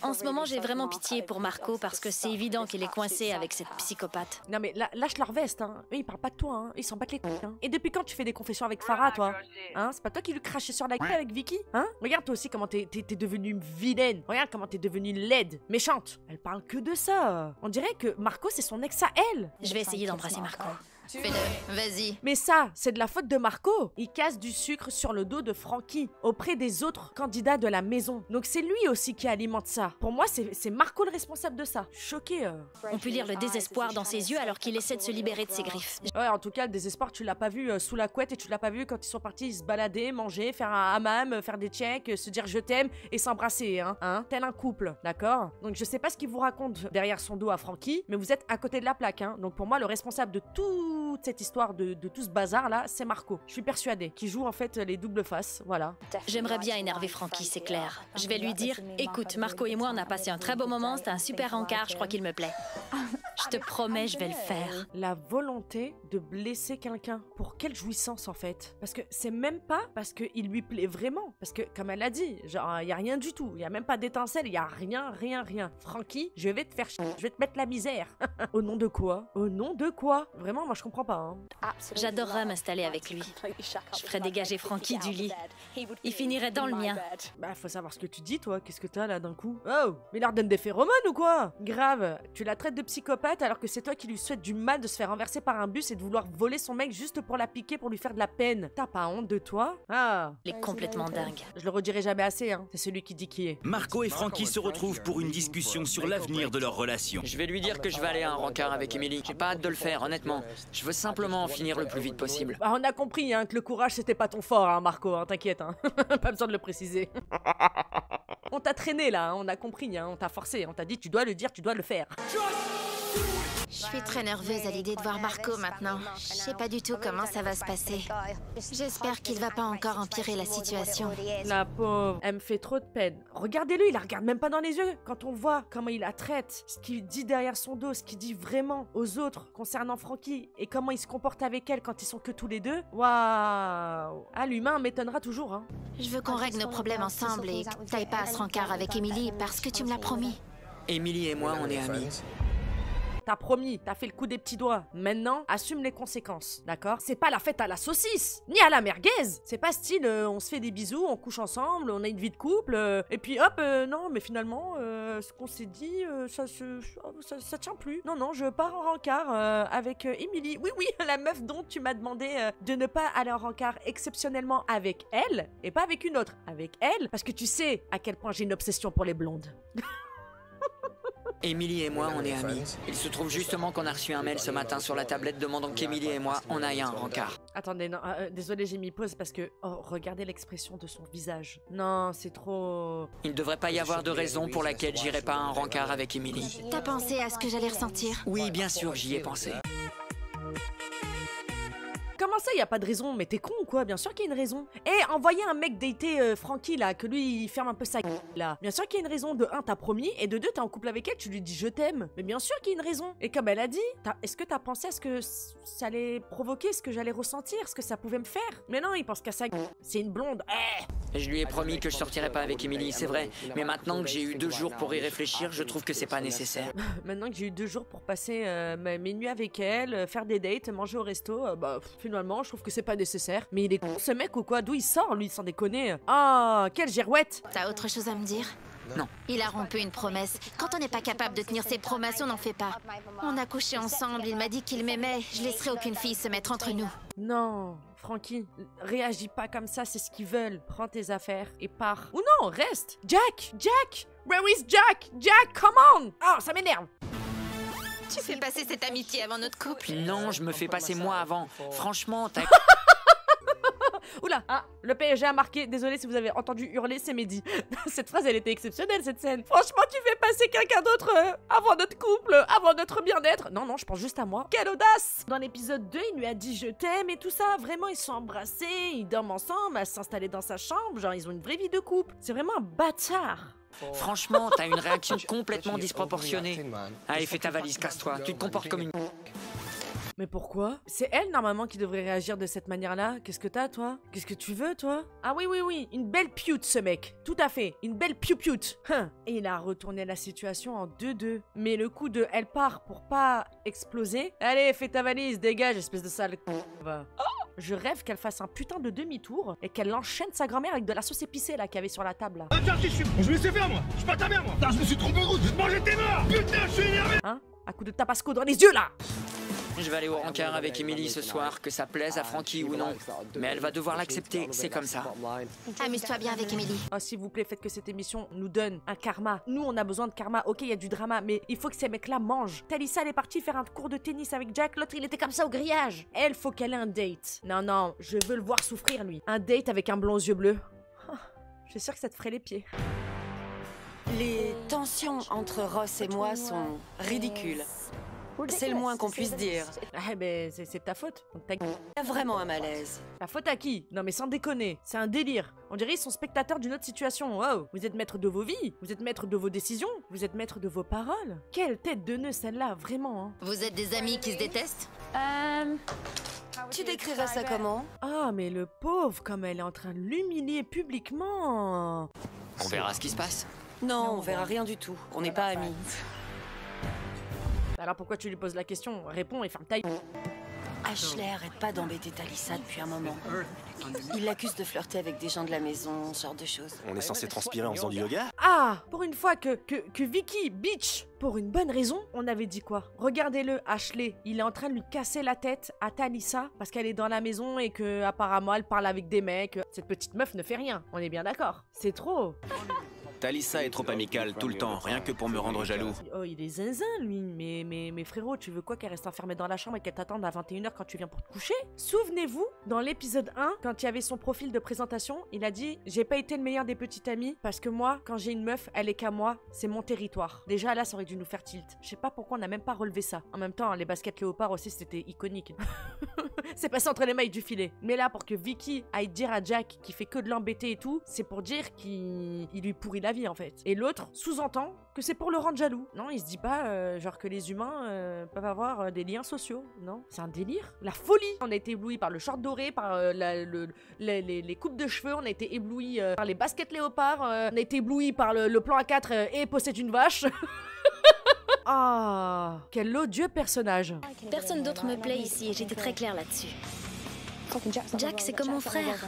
Speaker 7: En ce moment, j'ai vraiment pitié pour Marco parce que c'est évident qu'il est coincé avec cette psychopathe.
Speaker 2: Non mais lâche leur veste, hein. Eux, ils parlent pas de toi, hein. Ils s'en battent les couilles, hein. Et depuis quand tu fais des confessions avec Farah, toi? Hein? C'est pas toi qui lui crachais sur la gueule avec Vicky? Hein? Regarde toi aussi comment t'es devenue vilaine. Regarde comment t'es devenue laide, méchante. Elle parle que de ça. On dirait que Marco, c'est son ex à elle.
Speaker 7: Je vais essayer d'embrasser Marco.
Speaker 6: Fais-le, vas-y.
Speaker 2: Mais ça, c'est de la faute de Marco. Il casse du sucre sur le dos de Frankie auprès des autres candidats de la maison. Donc c'est lui aussi qui alimente ça. Pour moi, c'est Marco le responsable de ça. Choqué.
Speaker 7: On peut lire le désespoir dans ses yeux alors qu'il essaie de se libérer de ses griffes.
Speaker 2: Ouais, en tout cas, le désespoir, tu l'as pas vu sous la couette et tu l'as pas vu quand ils sont partis se balader, manger, faire un hammam, faire des checks, se dire je t'aime et s'embrasser, hein, tel un couple, d'accord? Donc je sais pas ce qu'il vous raconte derrière son dos à Frankie, mais vous êtes à côté de la plaque, hein. Donc pour moi, le responsable de toute cette histoire de tout ce bazar là, c'est Marco. Je suis persuadée qu'il joue en fait les doubles faces, voilà.
Speaker 7: J'aimerais bien énerver Frankie, c'est clair. Je vais lui dire, écoute, Marco et moi on a passé un très beau moment, c'était un super encart, je crois qu'il me plaît. Je te promets, je vais le faire.
Speaker 2: La volonté de blesser quelqu'un, pour quelle jouissance en fait? Parce que c'est même pas parce qu'il lui plaît vraiment, parce que comme elle a dit, genre il y a rien du tout, il y a même pas d'étincelle, il y a rien. Frankie, je vais te faire chier, je vais te mettre la misère. Au nom de quoi? Au nom de quoi? Vraiment, moi je comprends pas, hein.
Speaker 7: J'adorerais m'installer avec lui. Je ferais dégager Frankie du lit. Il finirait dans le mien.
Speaker 2: Bah, faut savoir ce que tu dis, toi. Qu'est-ce que t'as là d'un coup? Oh, mais il leur donne des phéromones ou quoi? Grave, tu la traites de psychopathe alors que c'est toi qui lui souhaite du mal de se faire renverser par un bus et de vouloir voler son mec juste pour la piquer, pour lui faire de la peine. T'as pas honte de toi? Ah.
Speaker 7: Il est complètement dingue.
Speaker 2: Je le redirai jamais assez, hein. C'est celui qui dit qui est.
Speaker 4: Marco et Frankie se retrouvent pour une discussion sur l'avenir de leur relation.
Speaker 12: Je vais lui dire que je vais aller à un rencard avec Emily. J'ai pas hâte de le faire, honnêtement. Je veux simplement en finir le plus vite possible.
Speaker 2: Bah, on a compris, hein, que le courage c'était pas ton fort, hein, Marco, hein, t'inquiète, hein. Pas besoin de le préciser. On t'a traîné là, hein, on a compris, hein, on t'a forcé, on t'a dit tu dois le dire, tu dois le faire.
Speaker 6: Je suis très nerveuse à l'idée de voir Marco maintenant. Je sais pas du tout comment ça va se passer. J'espère qu'il va pas encore empirer la situation.
Speaker 2: La pauvre, elle me fait trop de peine. Regardez-le, il la regarde même pas dans les yeux. Quand on voit comment il la traite, ce qu'il dit derrière son dos, ce qu'il dit vraiment aux autres concernant Frankie et comment il se comporte avec elle quand ils sont que tous les deux. Waouh. Ah, l'humain m'étonnera toujours, hein.
Speaker 6: Je veux qu'on règle nos problèmes ensemble et que t'ailles pas à ce rencard avec Emily parce que tu me l'as promis.
Speaker 12: Emily et moi, on est amis.
Speaker 2: T'as promis, t'as fait le coup des petits doigts. Maintenant, assume les conséquences, d'accord? C'est pas la fête à la saucisse, ni à la merguez. C'est pas style, on se fait des bisous, on couche ensemble, on a une vie de couple, et puis hop, non, mais finalement, ce qu'on s'est dit, ça tient plus. Non, je pars en rencard avec Emily. Oui, la meuf dont tu m'as demandé de ne pas aller en rencard exceptionnellement avec elle, et pas avec une autre, avec elle, parce que tu sais à quel point j'ai une obsession pour les blondes.
Speaker 12: Emily et moi, on est amis. Il se trouve justement qu'on a reçu un mail ce matin sur la tablette demandant qu'Emily et moi, on aille à un rencard.
Speaker 2: Attendez, non, désolé, j'ai mis pause parce que... Oh, regardez l'expression de son visage. Non, c'est trop...
Speaker 12: Il ne devrait pas y avoir de raison pour laquelle j'irai pas à un rencard avec Emily.
Speaker 6: T'as pensé à ce que j'allais ressentir?
Speaker 12: Oui, bien sûr, j'y ai pensé.
Speaker 2: Comment ça, y a pas de raison? Mais t'es con ou quoi? Bien sûr qu'il y a une raison. Eh, envoyer un mec dater Frankie là, que lui il ferme un peu sa gueule là. Bien sûr qu'il y a une raison. De 1, t'as promis, et de 2, t'es en couple avec elle, tu lui dis je t'aime. Mais bien sûr qu'il y a une raison. Et comme elle a dit, est-ce que t'as pensé à ce que ça allait provoquer, ce que j'allais ressentir, ce que ça pouvait me faire? Mais non, il pense qu'à sa gueule. C'est une blonde.
Speaker 12: Je lui ai promis que je sortirais pas avec Emily, c'est vrai. Mais maintenant que j'ai eu 2 jours pour y réfléchir, je trouve que c'est pas nécessaire.
Speaker 2: Maintenant que j'ai eu 2 jours pour passer mes nuits avec elle, faire des dates, manger au resto, bah finalement je trouve que c'est pas nécessaire. Mais il est con ce mec ou quoi? D'où il sort lui, sans déconner? Ah, quelle girouette!
Speaker 6: T'as autre chose à me dire?
Speaker 12: Non.
Speaker 6: Il a rompu une promesse. Quand on n'est pas capable de tenir ses promesses, on n'en fait pas. On a couché ensemble, il m'a dit qu'il m'aimait. Je laisserai aucune fille se mettre entre nous.
Speaker 2: Non, Frankie, réagis pas comme ça, c'est ce qu'ils veulent. Prends tes affaires et pars. Ou non, reste! Jack! Jack! Where is Jack? Jack, come on! Oh, ça m'énerve!
Speaker 6: Tu fais passer cette amitié avant notre couple?
Speaker 12: Non, je me fais passer moi avant. Franchement, t'as...
Speaker 2: Oula, ah, le PSG a marqué. Désolé si vous avez entendu hurler, c'est Mehdi. Cette phrase, elle était exceptionnelle, cette scène. Franchement, tu fais passer quelqu'un d'autre avant notre couple, avant notre bien-être. Non, non, je pense juste à moi. Quelle audace! Dans l'épisode 2, il lui a dit je t'aime et tout ça. Vraiment, ils sont embrassés, ils dorment ensemble, elle s'installer dans sa chambre. Genre, ils ont une vraie vie de couple. C'est vraiment un bâtard.
Speaker 12: Franchement, t'as une réaction complètement disproportionnée. Allez, fais ta valise, casse-toi. Tu te comportes comme une...
Speaker 2: Mais pourquoi? C'est elle, normalement, qui devrait réagir de cette manière-là. Qu'est-ce que t'as, toi? Qu'est-ce que tu veux, toi? Ah oui, oui, oui, une belle pute, ce mec. Tout à fait, une belle piou-pute. Et il a retourné la situation en 2-2. Mais le coup de elle part pour pas exploser. Allez, fais ta valise, dégage, espèce de sale... Va. Je rêve qu'elle fasse un putain de demi-tour et qu'elle enchaîne sa grand-mère avec de la sauce épicée, là, qu'il y avait sur la table, là.
Speaker 18: Attends, je me laissais faire, moi. Je suis pas ta mère, moi. Putain, je me suis trompé de route. Je mangeais tes morts. Putain, je suis énervé.
Speaker 2: Hein? À coup de tabasco dans les yeux, là.
Speaker 12: Je vais aller au rencard avec Emily ce soir, que ça plaise à Frankie ou non. Mais elle va devoir l'accepter, c'est comme ça.
Speaker 6: Amuse-toi bien avec Emily.
Speaker 2: Oh, s'il vous plaît, faites que cette émission nous donne un karma. Nous, on a besoin de karma. Ok, il y a du drama, mais il faut que ces mecs-là mangent. Talissa, elle est partie faire un cours de tennis avec Jack. L'autre, il était comme ça au grillage. Elle, faut qu'elle ait un date. Non, non, je veux le voir souffrir, lui. Un date avec un blond aux yeux bleus. Oh, je suis sûre que ça te ferait les pieds.
Speaker 10: Les tensions entre Ross et moi sont ridicules. C'est le moins qu'on puisse dire.
Speaker 2: Ah, ben, c'est ta faute.
Speaker 10: Il y a vraiment un malaise.
Speaker 2: La faute à qui? Non mais sans déconner, c'est un délire. On dirait qu'ils sont spectateurs d'une autre situation. Wow, vous êtes maître de vos vies, vous êtes maître de vos décisions, vous êtes maître de vos paroles. Quelle tête de nœud celle-là, vraiment. Hein.
Speaker 6: Vous êtes des amis qui se détestent?
Speaker 10: Tu décrirais ça comment?
Speaker 2: Ah, mais le pauvre, comme elle est en train de l'humilier publiquement.
Speaker 1: On verra ce qui se passe.
Speaker 10: Non, on verra rien du tout. On n'est pas amis.
Speaker 2: Alors pourquoi tu lui poses la question? Réponds et ferme ta gueule.
Speaker 10: Ashley arrête pas d'embêter Talissa depuis un moment. Il l'accuse de flirter avec des gens de la maison, ce genre de choses.
Speaker 9: On est censé transpirer en faisant du yoga?
Speaker 2: Ah, pour une fois que Vicky bitch pour une bonne raison, on avait dit quoi? Regardez-le, Ashley, il est en train de lui casser la tête à Talissa parce qu'elle est dans la maison et que apparemment elle parle avec des mecs. Cette petite meuf ne fait rien, on est bien d'accord. C'est trop.
Speaker 5: Talissa est trop amicale tout le temps, rien que pour me rendre jaloux.
Speaker 2: Oh, il est zinzin, lui. Mais frérot, tu veux quoi qu'elle reste enfermée dans la chambre et qu'elle t'attende à 21h quand tu viens pour te coucher? Souvenez-vous, dans l'épisode 1, quand il y avait son profil de présentation, il a dit « J'ai pas été le meilleur des petits amis parce que moi, quand j'ai une meuf, elle est qu'à moi, c'est mon territoire. » Déjà, là, ça aurait dû nous faire tilt. Je sais pas pourquoi on n'a même pas relevé ça. En même temps, les baskets léopard aussi, c'était iconique. C'est passé entre les mailles du filet. Mais là, pour que Vicky aille dire à Jack qu'il fait que de l'embêter et tout, c'est pour dire qu'il lui pourrit la vie en fait. Et l'autre sous-entend que c'est pour le rendre jaloux. Non, il se dit pas genre que les humains peuvent avoir des liens sociaux. Non, c'est un délire. La folie. On a été éblouis par le short doré, par les coupes de cheveux, on a été éblouis par les baskets léopard, on a été éblouis par le plan A4 et possède une vache. Ah, quel odieux personnage.
Speaker 7: Personne d'autre me plaît ici et j'étais très claire là-dessus. Jack, c'est comme mon frère.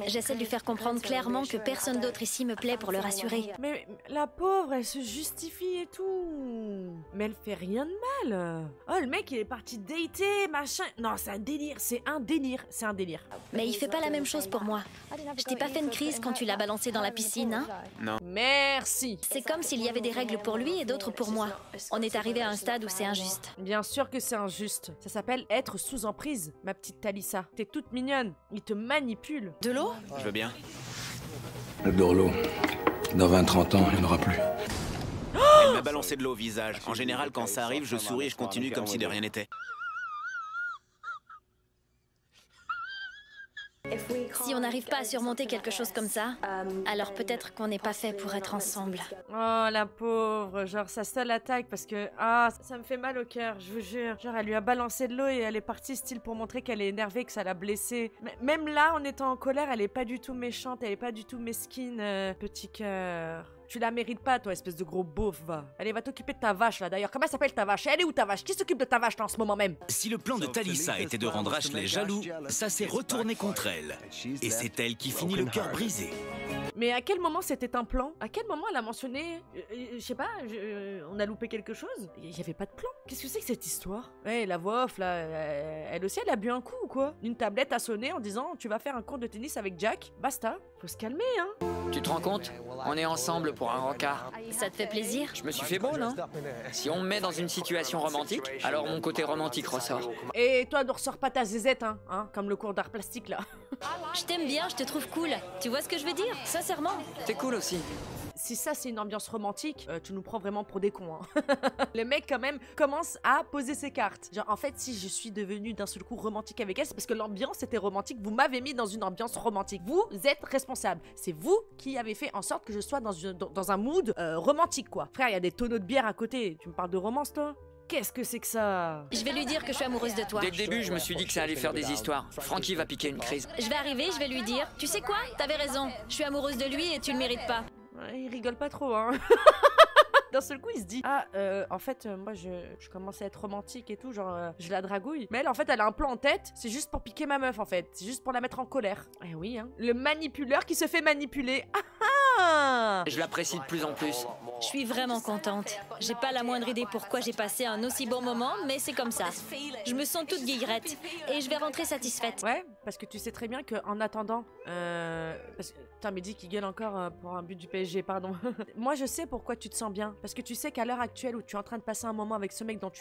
Speaker 7: J'essaie de lui faire comprendre clairement que personne d'autre ici me plaît pour le rassurer.
Speaker 2: Mais la pauvre, elle se justifie et tout. Mais elle fait rien de mal. Oh, le mec, il est parti dater, machin. Non, c'est un délire, c'est un délire, c'est un délire.
Speaker 7: Mais il fait pas la même chose pour moi. Je t'ai pas fait une crise quand tu l'as balancé dans la piscine, hein?
Speaker 5: Non.
Speaker 2: Merci.
Speaker 7: C'est comme s'il y avait des règles pour lui et d'autres pour moi. On est arrivé à un stade où c'est injuste.
Speaker 2: Bien sûr que c'est injuste. Ça s'appelle être sous emprise, ma petite Talissa. T'es toute mignonne. Il te manipule.
Speaker 10: De l'eau?
Speaker 5: Je veux bien.
Speaker 19: De l'eau. Dans 20-30 ans, il n'y en aura plus.
Speaker 5: Elle m'a balancé de l'eau au visage. En général, quand ça arrive, je souris et je continue comme si de rien n'était.
Speaker 7: Si on n'arrive pas à surmonter quelque chose comme ça, alors peut-être qu'on n'est pas fait pour être ensemble.
Speaker 2: Oh la pauvre, genre sa seule attaque parce que ça me fait mal au cœur, je vous jure. Genre elle lui a balancé de l'eau et elle est partie style pour montrer qu'elle est énervée, que ça l'a blessée. Même là, en étant en colère, elle est pas du tout méchante, elle est pas du tout mesquine, petit cœur. Tu la mérites pas, toi, espèce de gros beauf, va. Allez, va t'occuper de ta vache, là. D'ailleurs, comment elle s'appelle ta vache? Elle est où ta vache? Qui s'occupe de ta vache, là, en ce moment même?
Speaker 4: Si le plan de Talissa était de rendre Ashley jaloux, ça s'est retourné contre elle. Et c'est elle qui finit le cœur brisé.
Speaker 2: Mais à quel moment c'était un plan? À quel moment elle a mentionné... je sais pas, on a loupé quelque chose? Il y avait pas de plan? Qu'est-ce que c'est que cette histoire? Ouais, la voix off, là, elle aussi, elle a bu un coup, ou quoi? Une tablette a sonné en disant « Tu vas faire un cours de tennis avec Jack. Basta. » Faut se calmer, hein.
Speaker 12: Tu te rends compte? On est ensemble pour un rencard.
Speaker 7: Ça te fait plaisir?
Speaker 12: Je me suis fait beau, non? Si on me met dans une situation romantique, alors mon côté romantique ressort.
Speaker 2: Et toi, ne ressors pas ta zézette, hein, comme le cours d'art plastique, là.
Speaker 7: Je t'aime bien, je te trouve cool. Tu vois ce que je veux dire? Sincèrement.
Speaker 12: T'es cool aussi.
Speaker 2: Si ça c'est une ambiance romantique, tu nous prends vraiment pour des cons, hein. Le mec quand même commence à poser ses cartes. Genre en fait si je suis devenue d'un seul coup romantique avec elle, c'est parce que l'ambiance était romantique, vous m'avez mis dans une ambiance romantique. Vous êtes responsable. C'est vous qui avez fait en sorte que je sois dans un mood romantique quoi. Frère, il y a des tonneaux de bière à côté, tu me parles de romance toi? Qu'est-ce que c'est que ça?
Speaker 7: Je vais lui dire que je suis amoureuse de toi.
Speaker 12: Dès le début, je me suis dit que ça allait faire des histoires. Frankie va piquer une crise.
Speaker 7: Je vais arriver, je vais lui dire, tu sais quoi? T'avais raison, je suis amoureuse de lui et tu le mérites pas.
Speaker 2: Ouais, il rigole pas trop, hein. D'un seul coup, il se dit en fait, moi, je commence à être romantique et tout, genre, je la dragouille. Mais elle, en fait, elle a un plan en tête, c'est juste pour piquer ma meuf, en fait. C'est juste pour la mettre en colère. Eh oui, hein. Le manipuleur qui se fait manipuler.
Speaker 12: Je l'apprécie de plus en plus.
Speaker 7: Je suis vraiment contente. J'ai pas la moindre idée pourquoi j'ai passé un aussi bon moment, mais c'est comme ça. Je me sens toute guillerette et je vais rentrer satisfaite.
Speaker 2: Ouais, parce que tu sais très bien qu'en attendant... Putain, Mehdi qui gueule encore pour un but du PSG, pardon. Moi, je sais pourquoi tu te sens bien. Parce que tu sais qu'à l'heure actuelle où tu es en train de passer un moment avec ce mec dont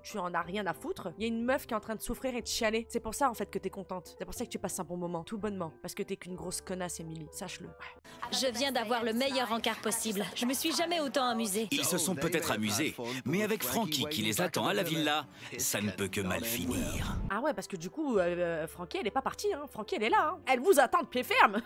Speaker 2: tu en as rien à foutre, il y a une meuf qui est en train de souffrir et de chialer. C'est pour ça, en fait, que t'es contente. C'est pour ça que tu passes un bon moment, tout bonnement. Parce que t'es qu'une grosse connasse, Emily. Sache-le. Ouais.
Speaker 7: Je viens d'avoir le meilleur encart possible. Je me suis jamais autant amusée.
Speaker 4: Ils se sont peut-être amusés, mais avec Frankie qui les attend à la villa, ça ne peut que mal finir.
Speaker 2: Ah ouais, parce que du coup, Frankie, elle est pas partie, hein. Frankie, elle est là, hein. Elle vous attend de pied ferme.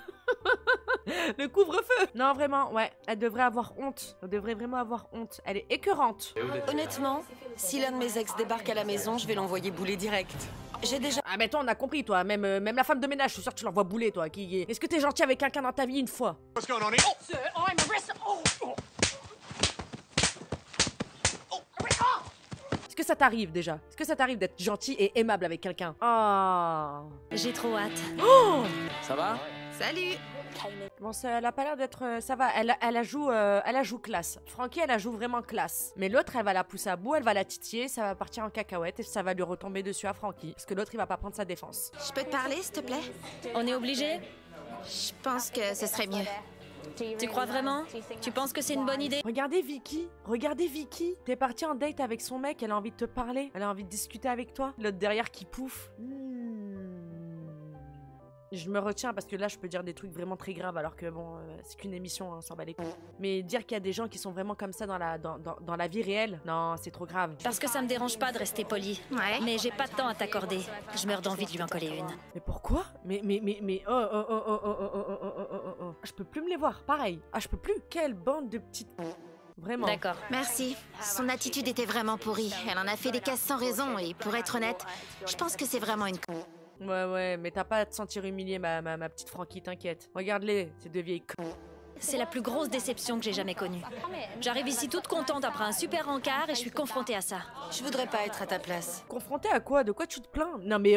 Speaker 2: Le couvre-feu. Non, vraiment, ouais. Elle devrait avoir honte. Elle devrait vraiment avoir honte. Elle est écœurante.
Speaker 10: Honnêtement, si l'un de mes ex débarque à la maison, je vais l'envoyer bouler direct. J'ai déjà...
Speaker 2: Ah mais toi, on a compris, toi. Même la femme de ménage, je suis sûre que tu l'envoies bouler, toi. Est-ce que t'es gentil avec quelqu'un dans ta vie une fois?
Speaker 18: What's going on here?
Speaker 2: Est-ce que ça t'arrive déjà? Est-ce que ça t'arrive d'être gentil et aimable avec quelqu'un? Oh.
Speaker 7: J'ai trop hâte.
Speaker 2: Oh.
Speaker 12: Ça va?
Speaker 6: Salut.
Speaker 2: Bon, ça, elle a pas l'air d'être... ça va, elle la joue classe. Frankie, elle la joue vraiment classe. Mais l'autre, elle va la pousser à bout, elle va la titiller, ça va partir en cacahuète et ça va lui retomber dessus à Frankie. Parce que l'autre, il va pas prendre sa défense.
Speaker 6: Je peux te parler, s'il te plaît?
Speaker 7: On est obligé?
Speaker 6: Je pense que ce serait mieux.
Speaker 7: Tu crois vraiment? Tu penses que c'est une bonne idée?
Speaker 2: Regardez Vicky. Regardez Vicky. T'es partie en date avec son mec, elle a envie de te parler. Elle a envie de discuter avec toi. L'autre derrière qui pouffe. Je me retiens parce que là je peux dire des trucs vraiment très graves alors que bon c'est qu'une émission, hein, on s'en bat les couilles. Mais dire qu'il y a des gens qui sont vraiment comme ça dans la vie réelle, non c'est trop grave.
Speaker 7: Parce que ça me dérange pas de rester poli.
Speaker 6: Ouais.
Speaker 7: Mais j'ai pas de temps à t'accorder. Je meurs d'envie de lui en coller une.
Speaker 2: Mais pourquoi? Mais je peux plus me les voir, pareil. Ah je peux plus. Quelle bande de petites... Vraiment.
Speaker 7: D'accord.
Speaker 6: Merci. Son attitude était vraiment pourrie. Elle en a fait des cases sans raison et pour être honnête, je pense que c'est vraiment une...
Speaker 2: Ouais, mais t'as pas à te sentir humiliée, ma petite Frankie, t'inquiète. Regarde-les, ces deux vieilles
Speaker 7: C'est la plus grosse déception que j'ai jamais connue. J'arrive ici toute contente après un super encart et je suis confrontée à ça.
Speaker 10: Je voudrais pas être à ta place.
Speaker 2: Confrontée à quoi? De quoi tu te plains? Non mais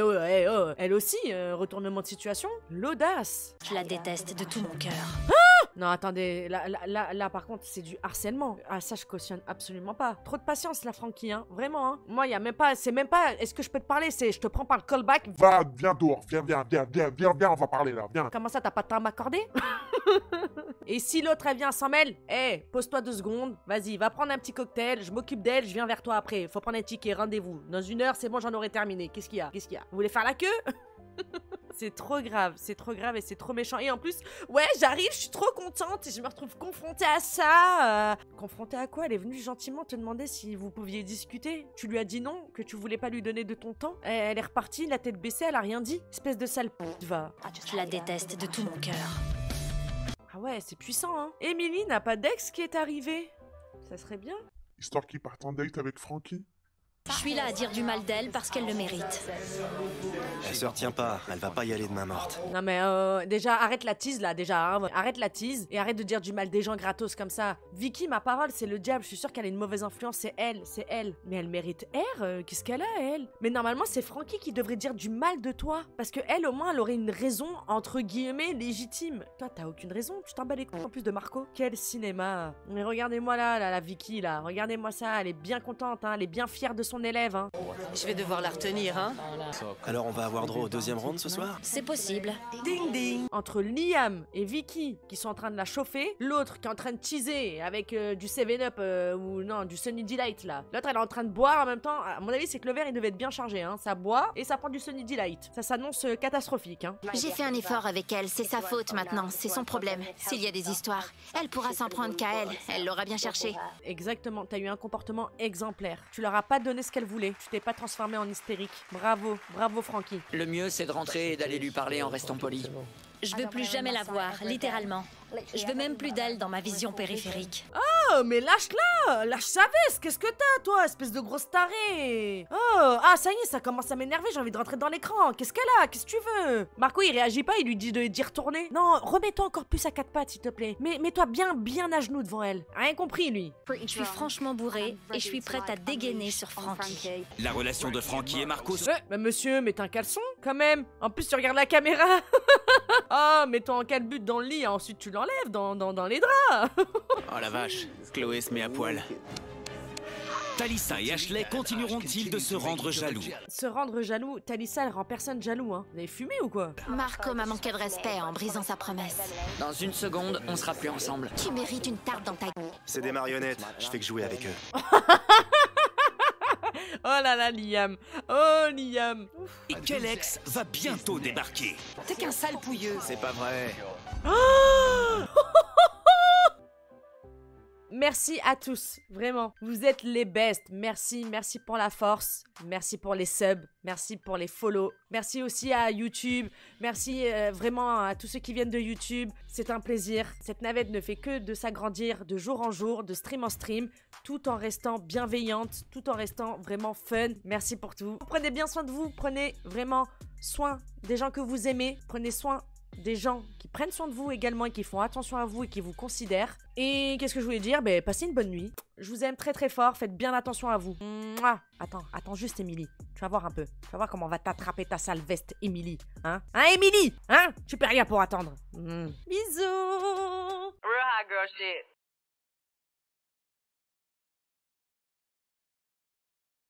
Speaker 2: elle aussi, retournement de situation. L'audace.
Speaker 7: Je la déteste de tout mon cœur.
Speaker 2: Ah! Non, attendez, là, par contre, c'est du harcèlement. Ah, ça, je cautionne absolument pas. Trop de patience, la Frankie, hein. Vraiment, hein. Moi, y a même pas, c'est même pas, est-ce que je peux te parler? C'est, je te prends par le callback.
Speaker 8: Va, viens, dehors. Viens, on va parler, là. Viens.
Speaker 2: Comment ça, t'as pas de temps à m'accorder? Et si l'autre, elle vient s'en mêle, pose-toi 2 secondes. Vas-y, va prendre un petit cocktail. Je m'occupe d'elle, je viens vers toi après. Faut prendre un ticket, rendez-vous. Dans 1 heure, c'est bon, j'en aurai terminé. Qu'est-ce qu'il y a? Vous voulez faire la queue? C'est trop grave et c'est trop méchant. Et en plus, ouais, j'arrive, je suis trop contente et je me retrouve confrontée à ça. Confrontée à quoi? Elle est venue gentiment te demander si vous pouviez discuter. Tu lui as dit non, que tu voulais pas lui donner de ton temps. Elle est repartie, la tête baissée, elle a rien dit. Espèce de sale p***, va.
Speaker 7: Je la déteste de tout mon cœur.
Speaker 2: Ah ouais, c'est puissant, hein. Emily n'a pas d'ex qui est arrivé. Ça serait bien.
Speaker 8: Histoire qu'il parte en date avec Frankie.
Speaker 7: Je suis là à dire du mal d'elle parce qu'elle le mérite.
Speaker 9: Elle se retient pas, elle va pas y aller de main morte.
Speaker 2: Non mais déjà, arrête la tease là, déjà. Hein. Arrête la tease et arrête de dire du mal des gens gratos comme ça. Vicky, ma parole, c'est le diable. Je suis sûre qu'elle a une mauvaise influence, c'est elle. Mais elle mérite R, qu'est-ce qu'elle a, elle? Mais normalement, c'est Frankie qui devrait dire du mal de toi. Parce que elle, au moins, elle aurait une raison, entre guillemets, légitime. Toi, t'as aucune raison, tu t'en bats les couilles en plus de Marco. Quel cinéma. Mais regardez-moi là, la Vicky, là. Regardez-moi ça, elle est bien contente, hein. Elle est bien fière de son élève, hein.
Speaker 10: Je vais devoir la retenir, hein.
Speaker 9: Alors on va avoir droit au 2e round ce soir?
Speaker 7: C'est possible.
Speaker 10: Ding ding.
Speaker 2: Entre Liam et Vicky qui sont en train de la chauffer, l'autre qui est en train de teaser avec du 7-Up ou non, du Sunny Delight là. L'autre elle est en train de boire en même temps. À mon avis, c'est que le verre il devait être bien chargé, hein. Ça boit et ça prend du Sunny Delight. Ça s'annonce catastrophique, hein.
Speaker 6: J'ai fait un effort avec elle, c'est sa faute maintenant, c'est son problème. S'il y a des histoires, elle pourra s'en prendre qu'à elle l'aura bien cherché.
Speaker 2: Exactement, t'as eu un comportement exemplaire. Tu leur as pas donné ce qu'elle voulait. Tu t'es pas transformé en hystérique. Bravo Frankie.
Speaker 12: Le mieux, c'est de rentrer et d'aller lui parler en restant poli.
Speaker 7: Je veux plus jamais la voir, littéralement. Je veux même plus d'elle dans ma vision périphérique.
Speaker 2: Oh, mais lâche-la! Lâche sa veste! Qu'est-ce que t'as, toi, espèce de grosse tarée? Oh, ah, ça y est, ça commence à m'énerver, j'ai envie de rentrer dans l'écran. Qu'est-ce qu'elle a? Qu'est-ce que tu veux? Marco, il réagit pas, il lui dit d'y retourner. Non, remets-toi encore plus à 4 pattes, s'il te plaît. Mais mets-toi bien à genoux devant elle. Rien compris, lui.
Speaker 7: Je suis franchement bourrée et je suis prête à dégainer sur Frankie.
Speaker 4: La relation de Frankie et Marco...
Speaker 2: Mais monsieur, mets un caleçon, quand même. En plus, tu regardes la caméra. Oh, mets-toi en calbute dans le lit, ensuite tu l'enlèves dans les draps.
Speaker 5: Oh la vache, Chloé se met à poil.
Speaker 4: Talisa et Ashley continueront-ils de se rendre jaloux?
Speaker 2: Se rendre jaloux? Talisa, elle rend personne jaloux, hein. Vous avez fumé ou quoi?
Speaker 6: Marco m'a manqué de respect en brisant sa promesse.
Speaker 12: Dans 1 seconde, on sera plus ensemble.
Speaker 6: Tu mérites une tarte dans ta gueule.
Speaker 9: C'est des marionnettes, je fais que jouer avec eux.
Speaker 2: Oh là là, Liam. Oh, Liam.
Speaker 4: Et quel ex va bientôt débarquer?
Speaker 10: T'es qu'un sale pouilleux.
Speaker 5: C'est pas vrai.
Speaker 2: Oh Merci à tous, vraiment. Vous êtes les best. Merci pour la force. Merci pour les subs. Merci pour les follow. Merci aussi à YouTube. Merci vraiment à tous ceux qui viennent de YouTube. C'est un plaisir. Cette navette ne fait que de s'agrandir de jour en jour, de stream en stream, tout en restant bienveillante, tout en restant vraiment fun. Merci pour tout. Prenez bien soin de vous. Prenez vraiment soin des gens que vous aimez. Prenez soin des gens qui prennent soin de vous également et qui font attention à vous et qui vous considèrent. Et qu'est-ce que je voulais dire? Passez une bonne nuit. Je vous aime très fort, faites bien attention à vous. Mouah. Attends juste, Emily. Tu vas voir un peu. Tu vas voir comment on va t'attraper ta sale veste, Emily. Hein, Emily? Hein? Tu peux rien pour attendre. Bisous.
Speaker 10: Real hot girl shit.